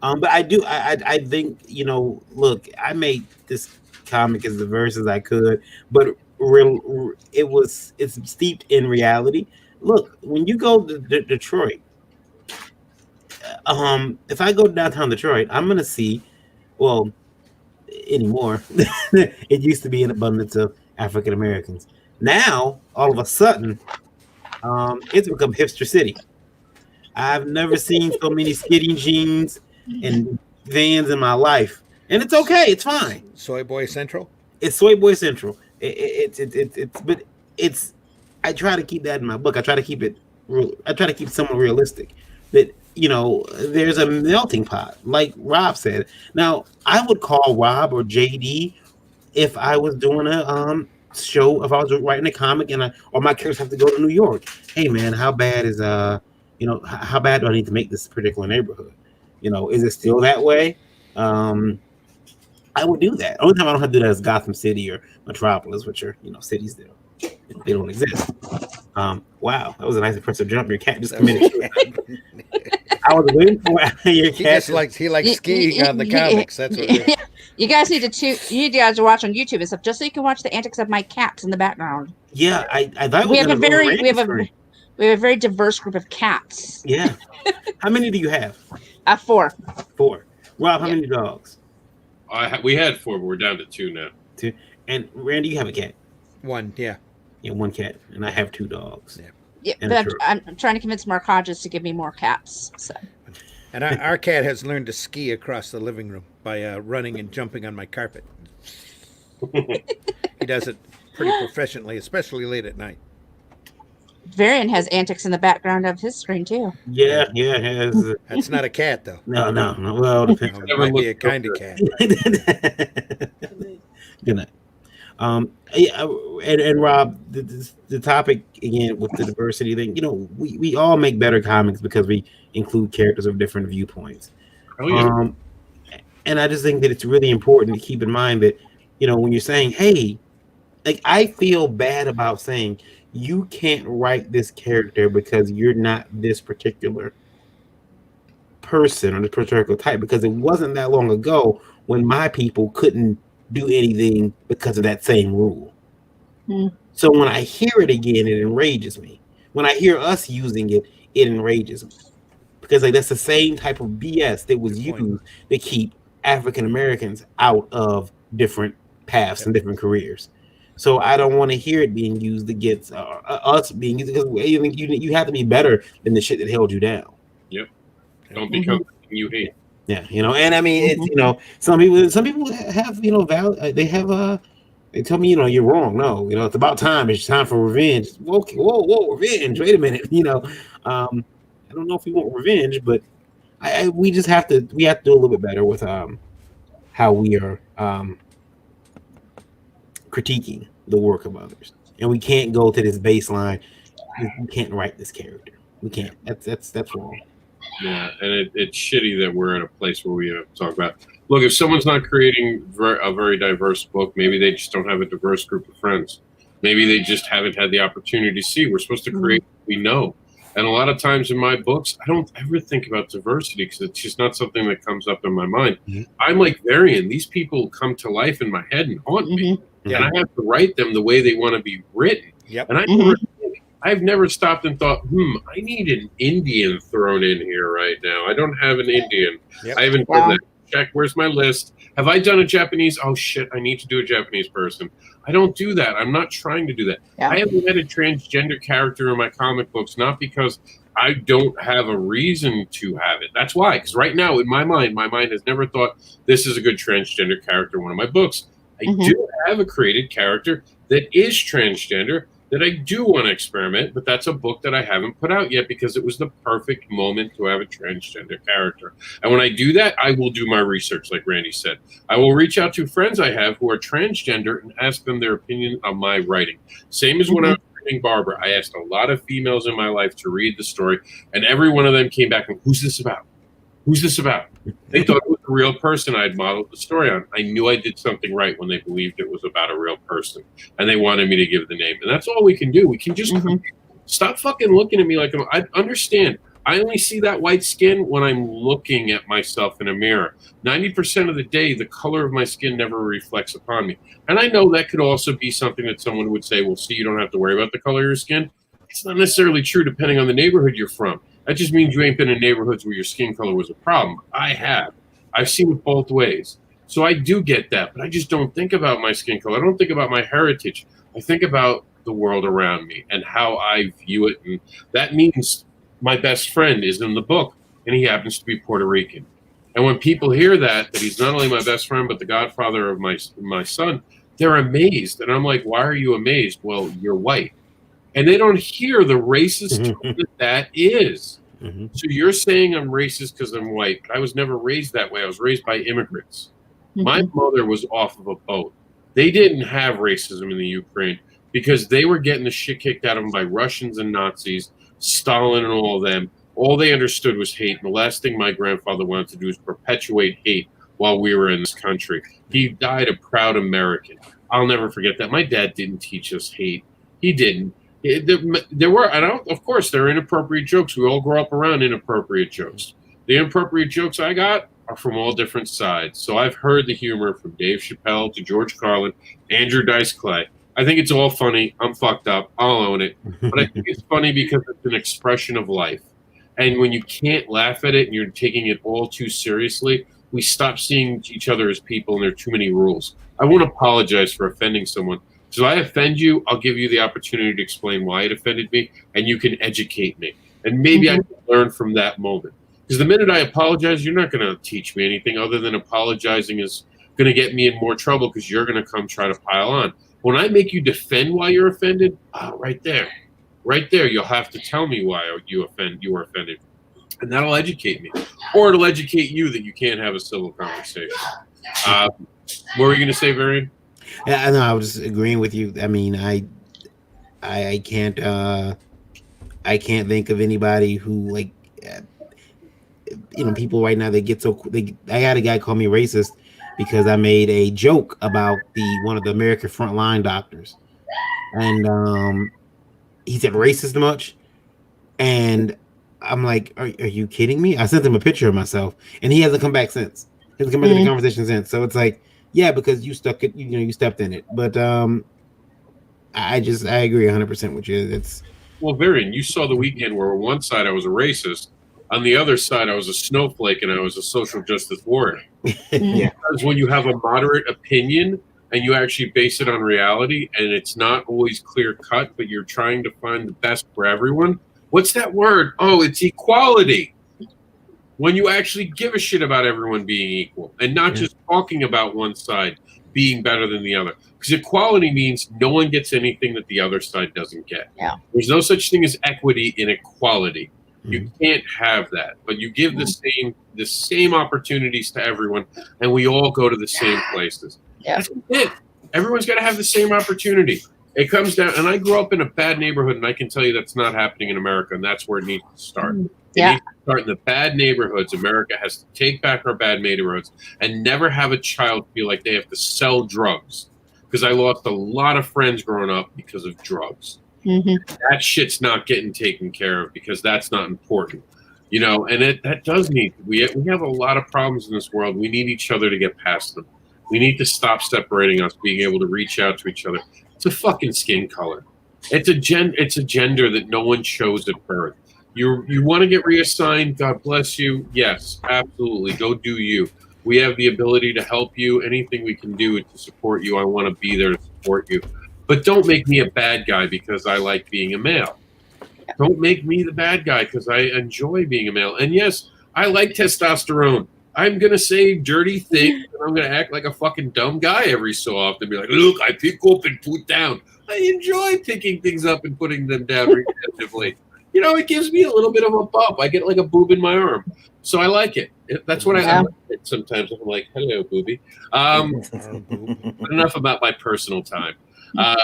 But I think, look, I made this comic as diverse as I could, but it's steeped in reality. Look, when you go to Detroit, if I go to downtown Detroit, I'm going to see, well, anymore, it used to be an abundance of African Americans. Now, all of a sudden, it's become hipster city. I've never seen so many skinny jeans and Vans in my life, and it's okay. It's fine. Soy Boy Central. It's Soy Boy Central. But I try to keep that in my book. I try to keep it. I try to keep it somewhat realistic. That there's a melting pot, like Rob said. Now, I would call Rob or JD if I was doing a show. If I was writing a comic or my characters have to go to New York. Hey man, how bad is how bad do I need to make this particular neighborhood? Is it still that way? I would do that. Only time I don't have to do that is Gotham City or Metropolis, which are, cities that they don't exist. Wow, that was a nice impressive jump. Your cat just committed suicide. I was waiting for your cat. He likes skiing on the comics. That's what it is. You guys need to watch on YouTube and stuff just so you can watch the antics of my cats in the background. Yeah, I thought we have a very diverse group of cats. Yeah. How many do you have? 4. 4. Rob, how many dogs? We had 4, but we're down to 2 now. 2. And Randy, you have a cat? 1, yeah. Yeah, 1 cat, and I have 2 dogs. Yeah, but I'm trying to convince Mark Hodges to give me more cats. So. And our cat has learned to ski across the living room by running and jumping on my carpet. He does it pretty professionally, especially late at night. Varian has antics in the background of his screen too. Yeah, yeah. That's not a cat, though. No. Well, depends. It might be a kind of cat. Good night. Yeah, and Rob, the topic again with the diversity thing. You know, we all make better comics because we include characters of different viewpoints. Oh, yeah. And I just think that it's really important to keep in mind that, you know, when you're saying, hey, like, I feel bad about saying you can't write this character because you're not this particular person or this particular type, because it wasn't that long ago when my people couldn't do anything because of that same rule. So when I hear it again, it enrages me. When I hear us using it, it enrages me, because like that's the same type of BS that was used to keep African Americans out of different paths and different careers. So I don't want to hear it being used against us being used, because you have to be better than the shit that held you down. Yep. Don't become something you hate. Yeah, you know, and I mean, it's, you know, some people have, you know, they tell me, you know, you're wrong. No, you know, it's about time. It's time for revenge. Whoa, revenge. Wait a minute. You know, I don't know if we want revenge, but we have to do a little bit better with how we are critiquing the work of others, and we can't go to this baseline. We can't write this character. We can't. That's wrong. Yeah, and it's shitty that we're at a place where we have to talk about. Look, if someone's not creating a very diverse book, maybe they just don't have a diverse group of friends. Maybe they just haven't had the opportunity to see. We're supposed to create what we know. And a lot of times in my books, I don't ever think about diversity because it's just not something that comes up in my mind. I'm like Varian. These people come to life in my head and haunt me. And I have to write them the way they want to be written. And I've never stopped and thought, I need an Indian thrown in here right now. I don't have an Indian. I haven't done that. Check, where's my list? Have I done a Japanese? Oh, shit, I need to do a Japanese person. I don't do that. I'm not trying to do that. I haven't had a transgender character in my comic books, not because I don't have a reason to have it. That's why, because right now, in my mind has never thought this is a good transgender character in one of my books. I do have a created character that is transgender that I do want to experiment, but that's a book that I haven't put out yet because it was the perfect moment to have a transgender character. And when I do that, I will do my research, like Randy said. I will reach out to friends I have who are transgender and ask them their opinion on my writing. Same as when I was reading Barbara. I asked a lot of females in my life to read the story, and every one of them came back and, who's this about? Who's this about? They thought it was a real person I'd modeled the story on. I knew I did something right when they believed it was about a real person, and they wanted me to give the name. And that's all we can do. We can just stop fucking looking at me like I understand. I only see that white skin when I'm looking at myself in a mirror. 90% of the day, the color of my skin never reflects upon me. And I know that could also be something that someone would say, well, see, you don't have to worry about the color of your skin. It's not necessarily true depending on the neighborhood you're from. That just means you ain't been in neighborhoods where your skin color was a problem. I have. I've seen it both ways. So I do get that, but I just don't think about my skin color. I don't think about my heritage. I think about the world around me and how I view it. And that means my best friend is in the book, and he happens to be Puerto Rican. And when people hear that he's not only my best friend, but the godfather of my son, they're amazed. And I'm like, why are you amazed? Well, you're white. And they don't hear the racist tone that is. So you're saying I'm racist because I'm white. I was never raised that way. I was raised by immigrants. My mother was off of a boat. They didn't have racism in the Ukraine because they were getting the shit kicked out of them by Russians and Nazis, Stalin and all of them. All they understood was hate. And the last thing my grandfather wanted to do is perpetuate hate while we were in this country. He died a proud American. I'll never forget that. My dad didn't teach us hate. He didn't. There were, of course, there are inappropriate jokes. We all grow up around inappropriate jokes. The inappropriate jokes I got are from all different sides. So I've heard the humor from Dave Chappelle to George Carlin, Andrew Dice Clay. I think it's all funny. I'm fucked up. I'll own it. But I think it's funny because it's an expression of life. And when you can't laugh at it and you're taking it all too seriously, we stop seeing each other as people and there are too many rules. I won't apologize for offending someone. So I offend you, I'll give you the opportunity to explain why it offended me, and you can educate me. And maybe I can learn from that moment. Because the minute I apologize, you're not going to teach me anything other than apologizing is going to get me in more trouble because you're going to come try to pile on. When I make you defend why you're offended, right there, you'll have to tell me why you were offended. And that'll educate me. Or it'll educate you that you can't have a civil conversation. What were you going to say, Varian? Yeah, I know. I was just agreeing with you. I mean, I can't think of anybody who like, people right now. I had a guy call me racist because I made a joke about one of the American frontline doctors, and he said racist much, and I'm like, are you kidding me? I sent him a picture of myself, and he hasn't come back since. He hasn't come back to the conversation since. So it's like, yeah, because you stuck it, you stepped in it. But I agree 100% with you. Well, Varian, you saw the weekend where on one side I was a racist, on the other side I was a snowflake, and I was a social justice warrior. Yeah. Because when you have a moderate opinion and you actually base it on reality, and it's not always clear cut, but you're trying to find the best for everyone. What's that word? Oh, it's equality. When you actually give a shit about everyone being equal and not just talking about one side being better than the other. Because equality means no one gets anything that the other side doesn't get. Yeah. There's no such thing as equity in equality. You can't have that. But you give the same opportunities to everyone, and we all go to the same places. Yeah. That's it. Everyone's got to have the same opportunity. It comes down, and I grew up in a bad neighborhood, and I can tell you that's not happening in America, and that's where it needs to start. It needs to start in the bad neighborhoods. America has to take back our bad neighborhoods and never have a child feel like they have to sell drugs. Because I lost a lot of friends growing up because of drugs. That shit's not getting taken care of because that's not important. And that does need, we have a lot of problems in this world. We need each other to get past them. We need to stop separating us, being able to reach out to each other. It's a fucking skin color. It's a gender that no one chose at birth. You want to get reassigned, God bless you. Yes, absolutely. Go do you. We have the ability to help you. Anything we can do to support you, I want to be there to support you. But don't make me a bad guy because I like being a male. Don't make me the bad guy because I enjoy being a male. And yes, I like testosterone. I'm going to say dirty things, and I'm going to act like a fucking dumb guy every so often. Be like, look, I pick up and put down. I enjoy picking things up and putting them down repetitively. It gives me a little bit of a bump. I get like a boob in my arm. So I like it. That's what I like it sometimes. I'm like, hello, booby. But enough about my personal time. I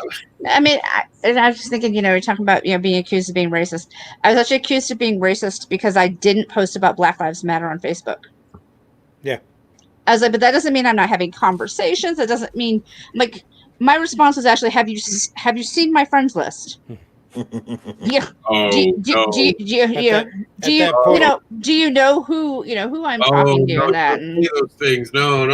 mean, I was just thinking, you're talking about, being accused of being racist. I was actually accused of being racist because I didn't post about Black Lives Matter on Facebook. Yeah. I was like, but that doesn't mean I'm not having conversations. It doesn't mean, like, my response was actually, have you seen my friends list? Yeah. Do you know who I'm talking to? That those things. No.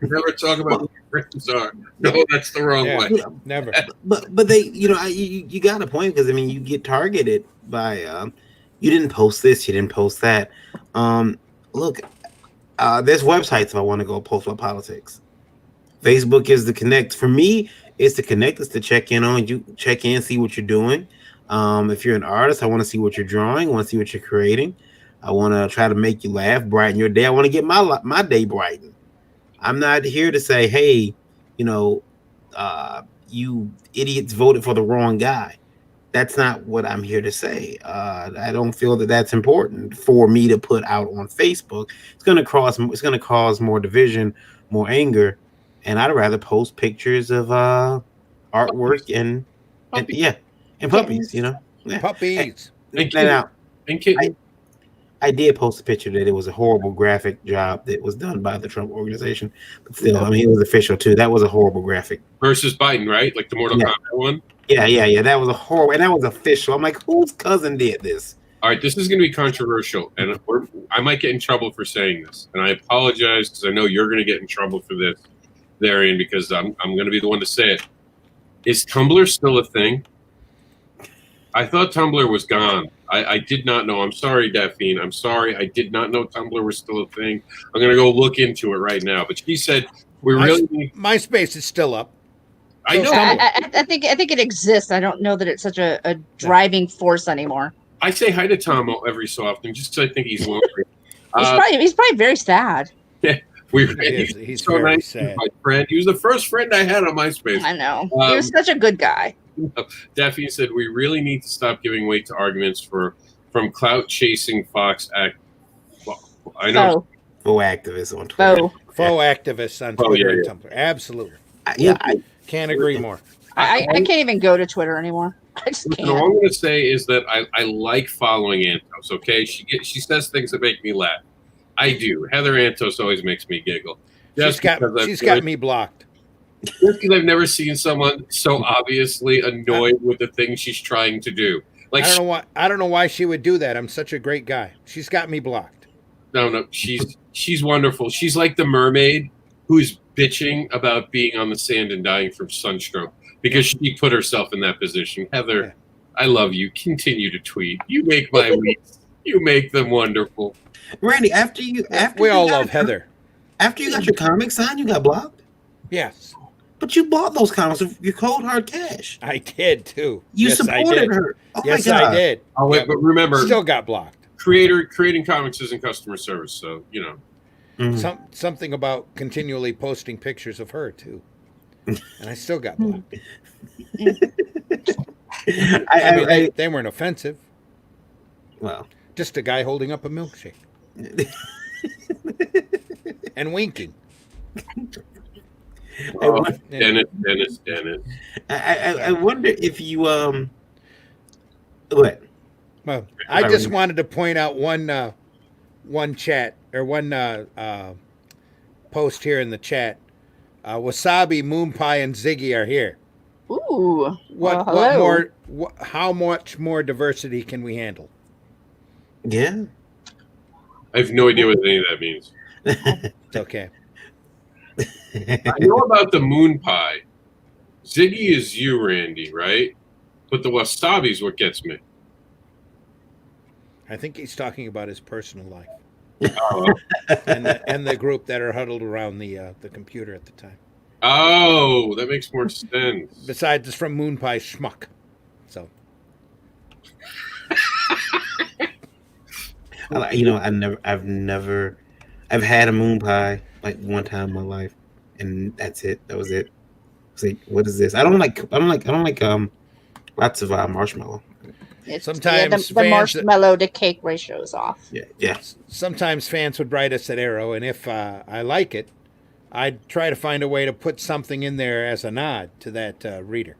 Never talk about who your friends are. No, that's the wrong way. Never. But they, you got a point because you get targeted by you didn't post this, you didn't post that. Look, there's websites if I want to go post about politics. Facebook is the connect for me. It's to connect. It's to check in on you, see what you're doing. If you're an artist, I want to see what you're drawing. I want to see what you're creating. I want to try to make you laugh, brighten your day. I want to get my day brightened. I'm not here to say, hey, you idiots voted for the wrong guy. That's not what I'm here to say. I don't feel that that's important for me to put out on Facebook. It's going to cause more division, more anger. And I'd rather post pictures of artwork and puppies, Puppies. And kittens. I did post a picture that it was a horrible graphic job that was done by the Trump organization. But still, it was official too. That was a horrible graphic. Versus Biden, right? Like the Mortal Kombat one? Yeah. That was a horrible, and that was official. I'm like, whose cousin did this? All right, this is going to be controversial, and I might get in trouble for saying this. And I apologize because I know you're going to get in trouble for this, Varian, because I'm going to be the one to say it. Is Tumblr still a thing? I thought Tumblr was gone. I did not know. I'm sorry, Daphne. I'm sorry. I did not know Tumblr was still a thing. I'm going to go look into it right now. But she said we really need... MySpace is still up. I know. I think it exists. I don't know that it's such a driving force anymore. I say hi to Tom every so often, just because I think he's lonely. He's probably very sad. Yeah, he's so very nice. sad. My friend, he was the first friend I had on MySpace. I know. He was such a good guy. Daphne said, "We really need to stop giving weight to arguments from clout chasing Fox act." Well, I know. Faux activists on Twitter. Faux activists on Twitter and Tumblr. Absolutely. I can't agree more. I can't even go to Twitter anymore. I just can't. All I'm going to say is that I like following Antos. Okay, she says things that make me laugh. I do. Heather Antos always makes me giggle. She's got me blocked. Just because I've never seen someone so obviously annoyed with the thing she's trying to do. Like I don't know why she would do that. I'm such a great guy. She's got me blocked. No, she's wonderful. She's like the mermaid who's bitching about being on the sand and dying from sunstroke because she put herself in that position. Heather, I love you. Continue to tweet. You make my weeks. You make them wonderful. Randy, we all love Heather. After you got your comic signed, you got blocked? Yes. But you bought those comics with your cold hard cash. I did too. You supported her. Oh yes, I did. Oh wait, but remember, still got blocked. Creating comics isn't customer service, so you know. Mm-hmm. Something about continually posting pictures of her too, and I still got blocked. They weren't offensive. Well, just a guy holding up a milkshake and winking. Dennis. I wonder if you what? Well, I just wanted to point out one chat or one post here in the chat. Wasabi, Moon Pie, and Ziggy are here. Ooh. What more? How much more diversity can we handle? Yeah. I have no idea what any of that means. It's okay. I know about the moon pie. Ziggy is you, Randy, right? But the wasabi is what gets me. I think he's talking about his personal life. Oh. and the group that are huddled around the computer at the time. Oh, that makes more sense. Besides, it's from Moon Pie Schmuck. So, I've had a moon pie like one time in my life, and that's it. That was it. It's like, what is this? I don't like lots of marshmallow. Sometimes the marshmallow to cake ratio is off. Yeah. Sometimes fans would write us at Arrow, and if I like it, I'd try to find a way to put something in there as a nod to that reader.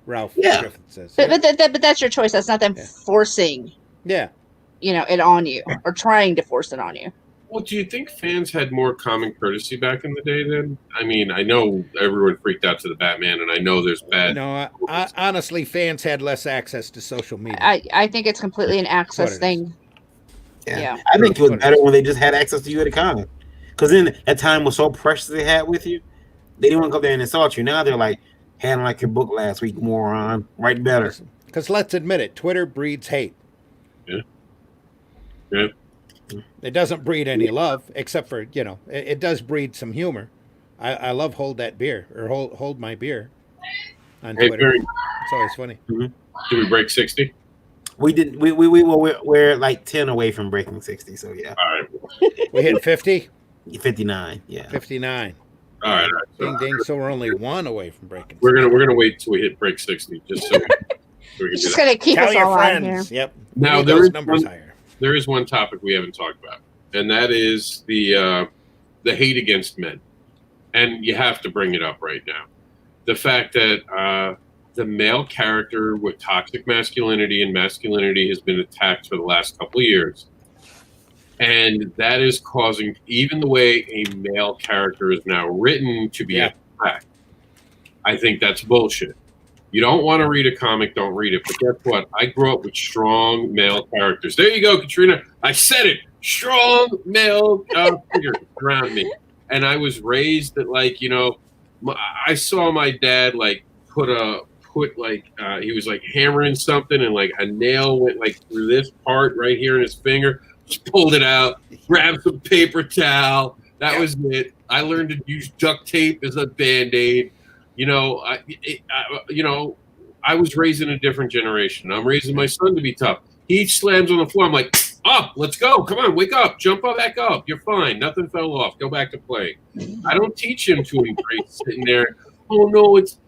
Ralph Griffin says. But that's your choice. That's not them forcing. Yeah. It on you or trying to force it on you. Well, do you think fans had more common courtesy back in the day then? I mean, I know everyone freaked out to the Batman, and I know there's bad... No, honestly, fans had less access to social media. I think it's completely an access thing. Yeah. I think it was better when they just had access to you at a comic. Because then that time was so precious they had with you, they didn't want to go there and insult you. Now they're like, handling like your book last week, moron. Write better. Because let's admit it, Twitter breeds hate. Yeah. It doesn't breed any love, except for, it does breed some humor. I love hold that beer or hold my beer on Twitter. It's always funny. Mm-hmm. Did we break 60? We didn't. We're like 10 away from breaking 60. So yeah. All right. We hit 50. 59. Yeah. 59. All right. Ding ding. So we're only one away from breaking. We're gonna wait till we hit break 60, just so. It's just gonna keep us all on here. Yep. Now numbers higher. There is one topic we haven't talked about, and that is the hate against men, and you have to bring it up right now. The fact that the male character with toxic masculinity and masculinity has been attacked for the last couple of years, and that is causing even the way a male character is now written to be attacked. I think that's bullshit. You don't want to read a comic, don't read it. But guess what? I grew up with strong male characters. There you go, Katrina. I said it. Strong male figures around me. And I was raised that, I saw my dad, he was, hammering something, and, a nail went, through this part right here in his finger. Just pulled it out, grabbed some paper towel. That was it. I learned to use duct tape as a Band-Aid. I was raised in a different generation. I'm raising my son to be tough. He slams on the floor. I'm like, up, let's go. Come on, wake up. Jump up, back up. You're fine. Nothing fell off. Go back to play. I don't teach him to embrace sitting there. Oh, no, it's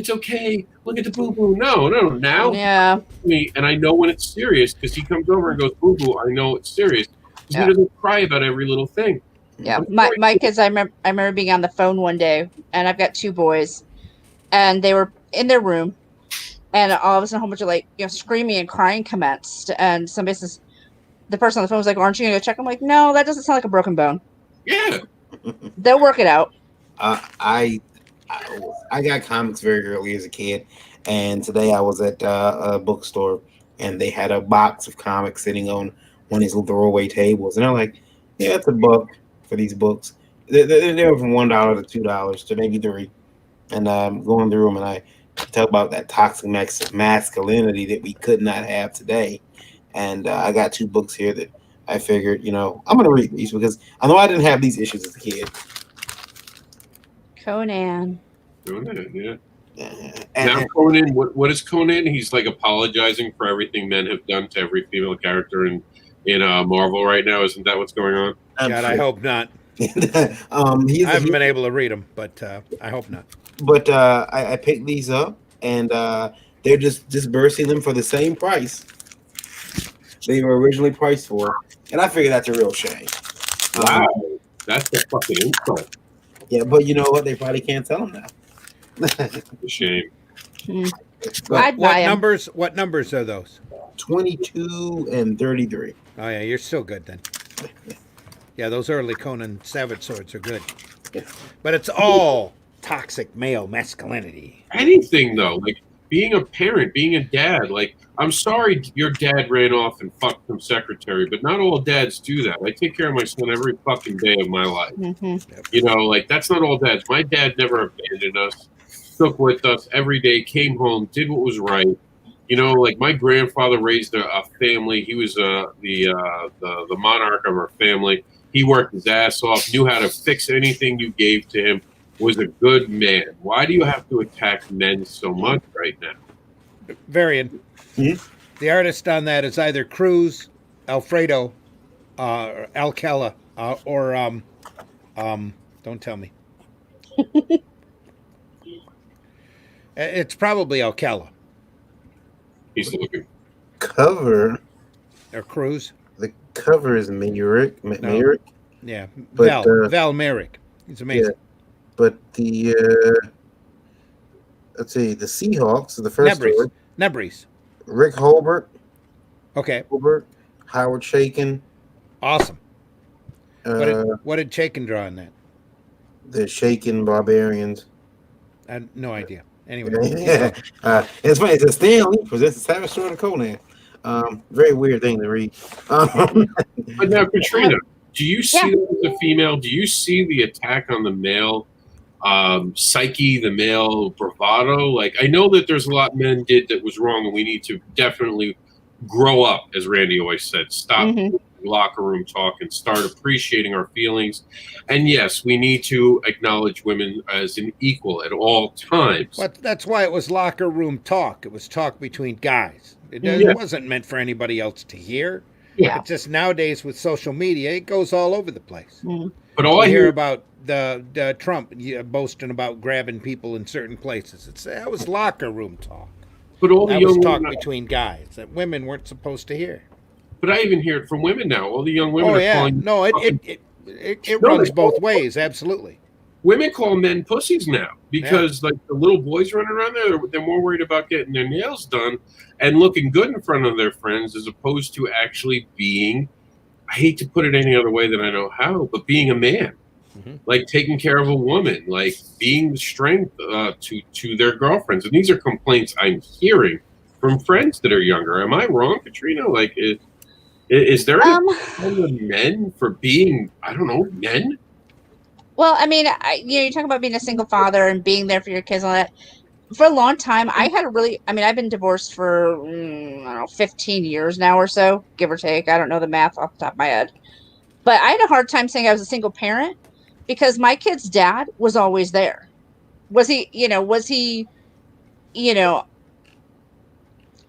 okay. Look at the boo-boo. No. Now, Yeah. me, and I know when it's serious because he comes over and goes, boo-boo, I know it's serious. He doesn't cry about every little thing. Yeah, my kids. I remember being on the phone one day, and I've got 2 boys, and they were in their room, and all of a sudden, a whole bunch of screaming and crying commenced, and somebody says, the person on the phone was like, "Aren't you going to check?" I'm like, "No, that doesn't sound like a broken bone. Yeah, they'll work it out." I got comics very early as a kid, and today I was at a bookstore, and they had a box of comics sitting on one of these little throwaway tables, and I'm like, "Yeah, it's $1 for these books." They're from $1 to $2 to maybe $3, and I'm going through them, and I talk about that toxic masculinity that we could not have today. And I got 2 books here that I figured, I'm going to read these because I know I didn't have these issues as a kid. Conan, yeah. Now Conan, what is Conan? He's like apologizing for everything men have done to every female character in Marvel right now. Isn't that what's going on? God, I hope not. I haven't been able to read them, but I hope not. But I picked these up, and they're just bursting them for the same price they were originally priced for, and I figure that's a real shame. Wow, that's a fucking insult. Yeah, but you know what? They probably can't sell them now. It's a shame. I'd buy 'em. What numbers are those? 22 and 33. Oh yeah, you're still good then. Yeah, those early Conan Savage Swords are good. But it's all toxic male masculinity. Anything though, like being a parent, being a dad, like I'm sorry your dad ran off and fucked some secretary, but not all dads do that. I take care of my son every fucking day of my life. Mm-hmm. That's not all dads. My dad never abandoned us, stuck with us every day, came home, did what was right. My grandfather raised a family. He was the monarch of our family. He worked his ass off, knew how to fix anything you gave to him, was a good man. Why do you have to attack men so much right now? Varian. The artist on that is either Cruz, Alfredo, Alcala, or don't tell me. It's probably Alcala. He's looking. Cover. Or Cruz. The cover is Merrick. No. Yeah, but, Val Merrick. He's amazing. Yeah, but the let's see, the Seahawks, the first story. Nebris. Rick Holbert. Okay. Holbert. Howard Chaykin. Awesome. What did Chaykin draw in that? The Chaykin Barbarians. I had no idea. Anyway. It's funny. It's a Stan Lee presents the Savage Sword of Conan. Very weird thing to read. But now, Katrina, do you see that as a female? Do you see the attack on the male psyche, the male bravado? Like, I know that there's a lot men did that was wrong, and we need to definitely grow up, as Randy always said. Stop locker room talk and start appreciating our feelings. And yes, we need to acknowledge women as an equal at all times. But that's why it was locker room talk. It was talk between guys. It wasn't meant for anybody else to hear. Yeah. It's just nowadays with social media, it goes all over the place. But all I hear about the Trump boasting about grabbing people in certain places. That was locker room talk. But all the that young was talk women, between guys that women weren't supposed to hear. But I even hear it from women now. All the young women are calling. No, it runs both ways. Absolutely. Women call men pussies now because like the little boys running around there, they're more worried about getting their nails done and looking good in front of their friends as opposed to actually being, I hate to put it any other way than I know how, but being a man, like taking care of a woman, like being the strength to their girlfriends. And these are complaints I'm hearing from friends that are younger. Am I wrong, Katrina? Like, is there any men for being, I don't know, men? Well, I mean, you talk about being a single father and being there for your kids and all that. For a long time, I've been divorced for, 15 years now or so, give or take. I don't know the math off the top of my head. But I had a hard time saying I was a single parent because my kid's dad was always there.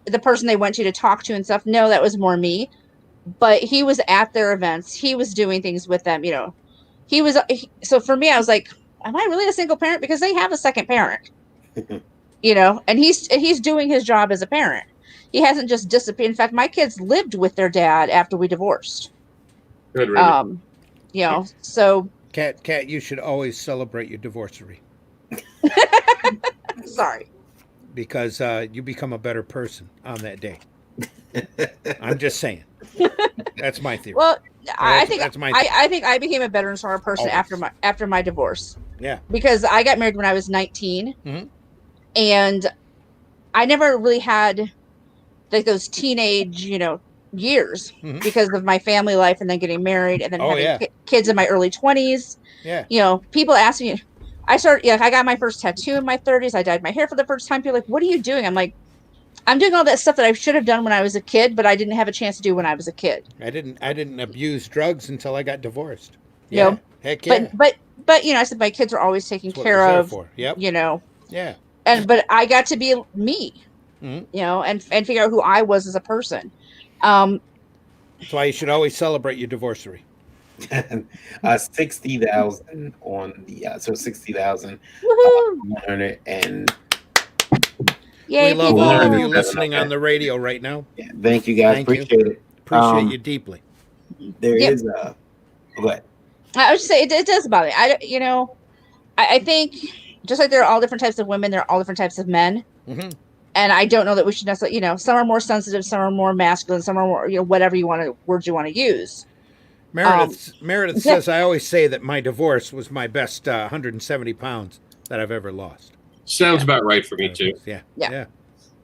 the person they went to talk to and stuff. No, that was more me. But he was at their events. He was doing things with them. So for me, I was like, am I really a single parent? Because they have a second parent. And he's doing his job as a parent. He hasn't just disappeared. In fact, my kids lived with their dad after we divorced. Good, really. So Kat, you should always celebrate your divorcery. Sorry. Because you become a better person on that day. I'm just saying. That's my theory. Well, I think I became a better and stronger person after my divorce. Yeah. Because I got married when I was 19, mm-hmm. and I never really had like those teenage, years mm-hmm. because of my family life, and then getting married, and then having kids in my early 20s. Yeah. People ask me. I got my first tattoo in my 30s. I dyed my hair for the first time. People are like, what are you doing? I'm like, I'm doing all that stuff that I should have done when I was a kid, but I didn't have a chance to do when I was a kid. I didn't abuse drugs until I got divorced. Yeah. Heck yeah. But I said my kids are always taken care of. For. Yep. Yeah. But I got to be me. Mm-hmm. And figure out who I was as a person. That's why you should always celebrate your divorcery. 60,000 on the 60,000. And yay, we love all of you listening on the radio right now. Yeah, thank you guys. Appreciate it. Appreciate you deeply. There is a. Go ahead. I would say it does bother me. I think just like there are all different types of women, there are all different types of men. Mm-hmm. And I don't know that we should necessarily, some are more sensitive, some are more masculine, some are more, whatever words you want to use. Meredith says, I always say that my divorce was my best 170 pounds that I've ever lost. Sounds about right for me, too. Yeah.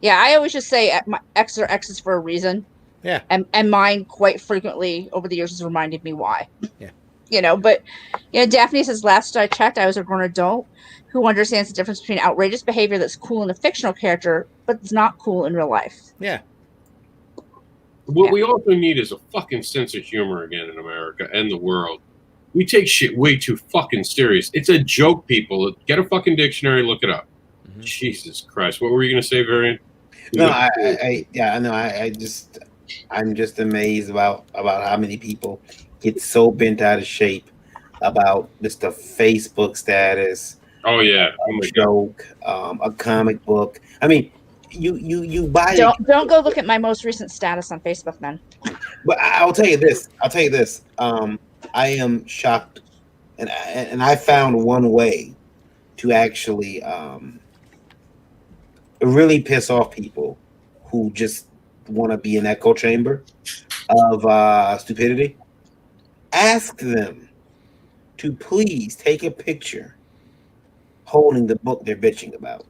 Yeah, I always just say my ex are exes for a reason. Yeah. And mine quite frequently over the years has reminded me why. Yeah. But Daphne says, last I checked, I was a grown adult who understands the difference between outrageous behavior that's cool in a fictional character, but it's not cool in real life. Yeah. What we also need is a fucking sense of humor again in America and the world. We take shit way too fucking serious. It's a joke, people. Get a fucking dictionary, look it up. Mm-hmm. Jesus Christ. What were you going to say, Varian? No, I'm just amazed about how many people get so bent out of shape about just a Facebook status. Oh yeah, a joke, a comic book. I mean, you buy. Don't go look at my most recent status on Facebook, man. But I'll tell you this. I am shocked, and I found one way to actually really piss off people who just want to be an echo chamber of stupidity. Ask them to please take a picture holding the book they're bitching about.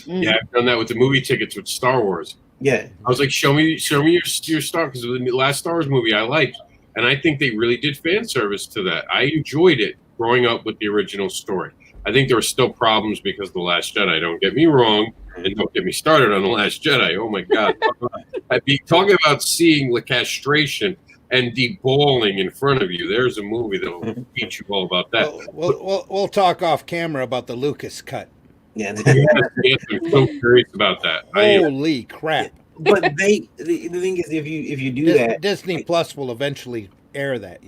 Yeah, I've done that with the movie tickets with Star Wars. Yeah, I was like, show me your Star, because the last Star Wars movie I liked, and I think they really did fan service to that. I enjoyed it growing up with the original story. I think there were still problems because of The Last Jedi. Don't get me wrong, and don't get me started on The Last Jedi. Oh my God, I'd be talking about seeing the castration and deballing in front of you. There's a movie that will teach you all about that. We'll talk off camera about the Lucas cut. Yeah, yes, I'm so curious about that. Holy crap! But the thing is, if you do that, Disney Plus will eventually air that.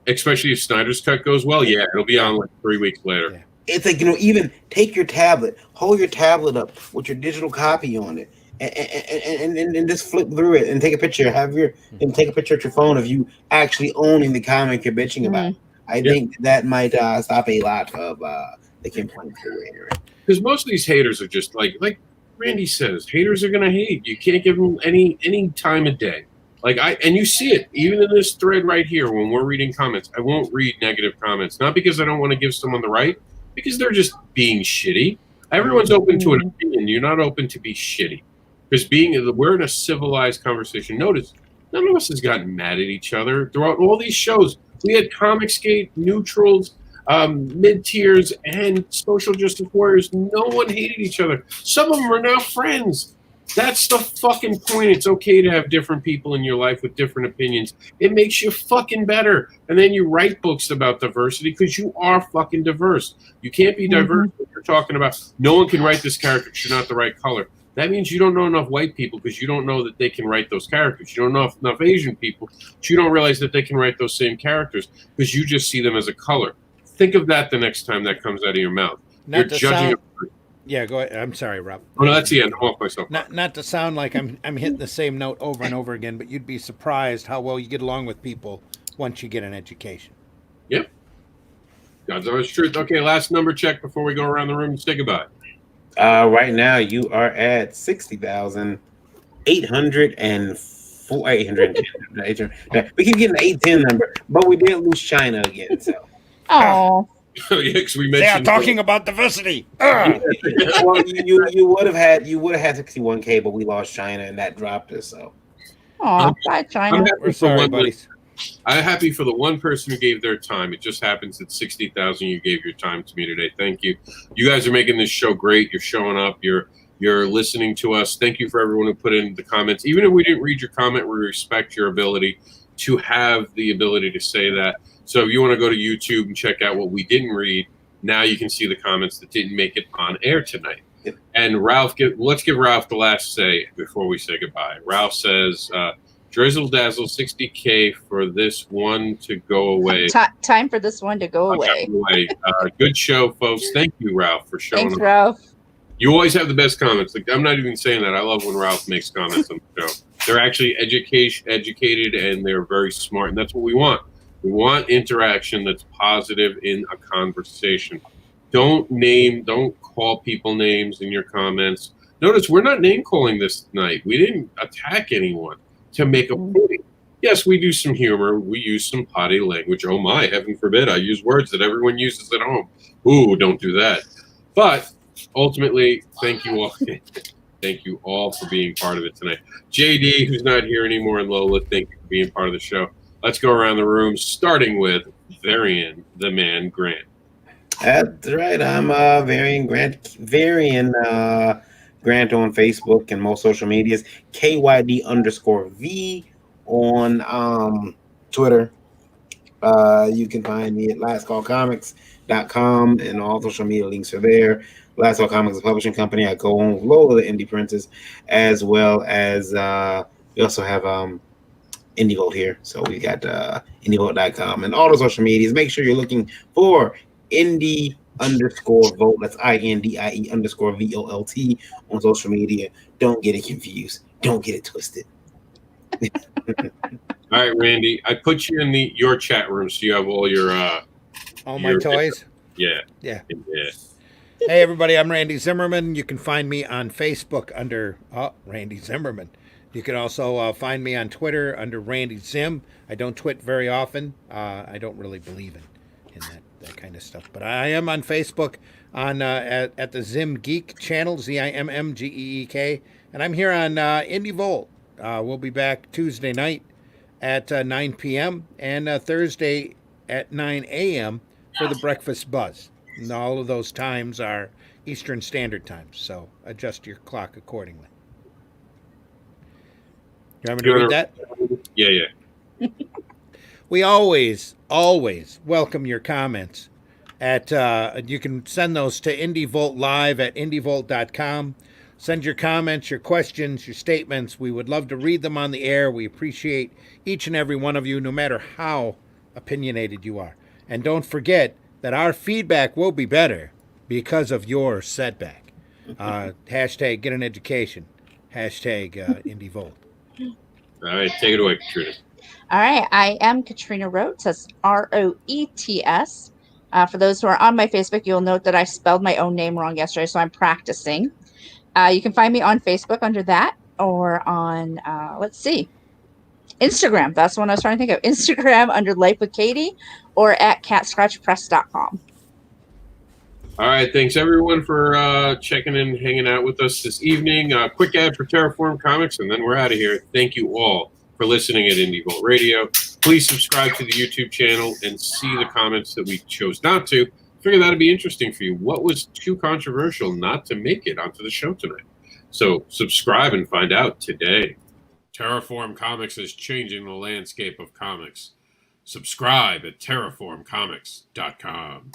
Especially if Snyder's cut goes well. Yeah, it'll be on like 3 weeks later. Yeah. It's like, even take your tablet, hold your tablet up with your digital copy on it, and just flip through it and take a picture. And take a picture at your phone of you actually owning the comic you're bitching about. I think that might stop a lot of the complaints that we're hearing. Because most of these haters are just like Randy says, haters are gonna hate. You can't give them any time of day. And you see it even in this thread right here when we're reading comments. I won't read negative comments, not because I don't want to give someone the right, because they're just being shitty. Everyone's open to an opinion. You're not open to be shitty. Because we're in a civilized conversation. Notice, none of us has gotten mad at each other throughout all these shows. We had COMiXgate, neutrals, mid-tiers, and social justice warriors. No one hated each other. Some of them are now friends. That's the fucking point. It's okay to have different people in your life with different opinions. It makes you fucking better. And then you write books about diversity because you are fucking diverse. You can't be diverse when you're talking about no one can write this character. She's not the right color. That means you don't know enough white people because you don't know that they can write those characters. You don't know enough Asian people, but you don't realize that they can write those same characters because you just see them as a color. Think of that the next time that comes out of your mouth. You're judging. Yeah, go ahead. I'm sorry, Rob. Oh, no, that's the end. I'm off myself. Not to sound like I'm hitting the same note over and over again, but you'd be surprised how well you get along with people once you get an education. Yep. God's honest truth. Okay, last number check before we go around the room and say goodbye. Right now you are at 60,804. 810. We keep getting the 810 number, but we did lose China again. So. Oh. Yeah, because we mentioned they are talking about diversity. Well, you would have had 61K, but we lost China and that dropped us. So. Oh, bye, China. We're sorry, buddies. I'm happy for the one person who gave their time. It just happens that 60,000 you gave your time to me today. Thank you. You guys are making this show great. You're showing up. You're listening to us. Thank you for everyone who put in the comments. Even if we didn't read your comment, we respect your ability to have the ability to say that. So if you want to go to YouTube and check out what we didn't read, now you can see the comments that didn't make it on air tonight. Yep. And Ralph, let's give Ralph the last say before we say goodbye. Ralph says, Drizzle Dazzle 60K for this one to go away. Time for this one to go away. Good show, folks. Thank you, Ralph, for showing Thanks, up. Ralph. You always have the best comments. Like, I'm not even saying that. I love when Ralph makes comments on the show. They're actually educated, and they're very smart, and that's what we want. We want interaction that's positive in a conversation. Don't call people names in your comments. Notice we're not name calling this night. We didn't attack anyone to make a point. Yes, we do some humor. We use some potty language. Oh my, heaven forbid, I use words that everyone uses at home. Ooh, don't do that. But ultimately, thank you all. Thank you all for being part of it tonight. JD, who's not here anymore, and Lola, thank you for being part of the show. Let's go around the room, starting with Varian, the man Grant. That's right. I'm Varian Grant. Grant on Facebook and most social medias. KYD_V on Twitter. You can find me at lastcallcomics.com, and all social media links are there. Last Call Comics is a publishing company. I go on with Lola, the Indie Princess, as well as we also have IndieVolt here. So we got IndieVolt.com and all the social medias. Make sure you're looking for Indie_Volt. That's INDIE_VOLT on social media. Don't get it confused. Don't get it twisted. All right, Randy. I put you in your chat room so you have all your all my toys. Yeah. Hey everybody, I'm Randy Zimmerman. You can find me on Facebook under Randy Zimmerman. You can also find me on Twitter under Randy Zim. I don't twit very often. I don't really believe in that kind of stuff. But I am on Facebook on at the Zim Geek channel, ZIMMGEEK. And I'm here on IndieVolt. We'll be back Tuesday night at 9 p.m. and Thursday at 9 a.m. for the Breakfast Buzz. And all of those times are Eastern Standard Time, so adjust your clock accordingly. You want me to read that? Yeah. We always welcome your comments. You can send those to IndieVolt Live at indievolt.com. Send your comments, your questions, your statements. We would love to read them on the air. We appreciate each and every one of you, no matter how opinionated you are. And don't forget that our feedback will be better because of your setback. Hashtag get an education. Hashtag IndieVolt. All right, take it away, Katrina. All right, I am Katrina Roets. That's Roets. For those who are on my Facebook, you'll note that I spelled my own name wrong yesterday, so I'm practicing. You can find me on Facebook under that, or on, Instagram. That's the one I was trying to think of. Instagram under Life with Katie, or at catscratchpress.com. All right, thanks everyone for checking in, hanging out with us this evening. Quick ad for Terraform Comics, and then we're out of here. Thank you all for listening at IndieVolt Radio. Please subscribe to the YouTube channel and see the comments that we chose not to. Figure that'd be interesting for you. What was too controversial not to make it onto the show tonight? So subscribe and find out today. Terraform Comics is changing the landscape of comics. Subscribe at terraformcomics.com.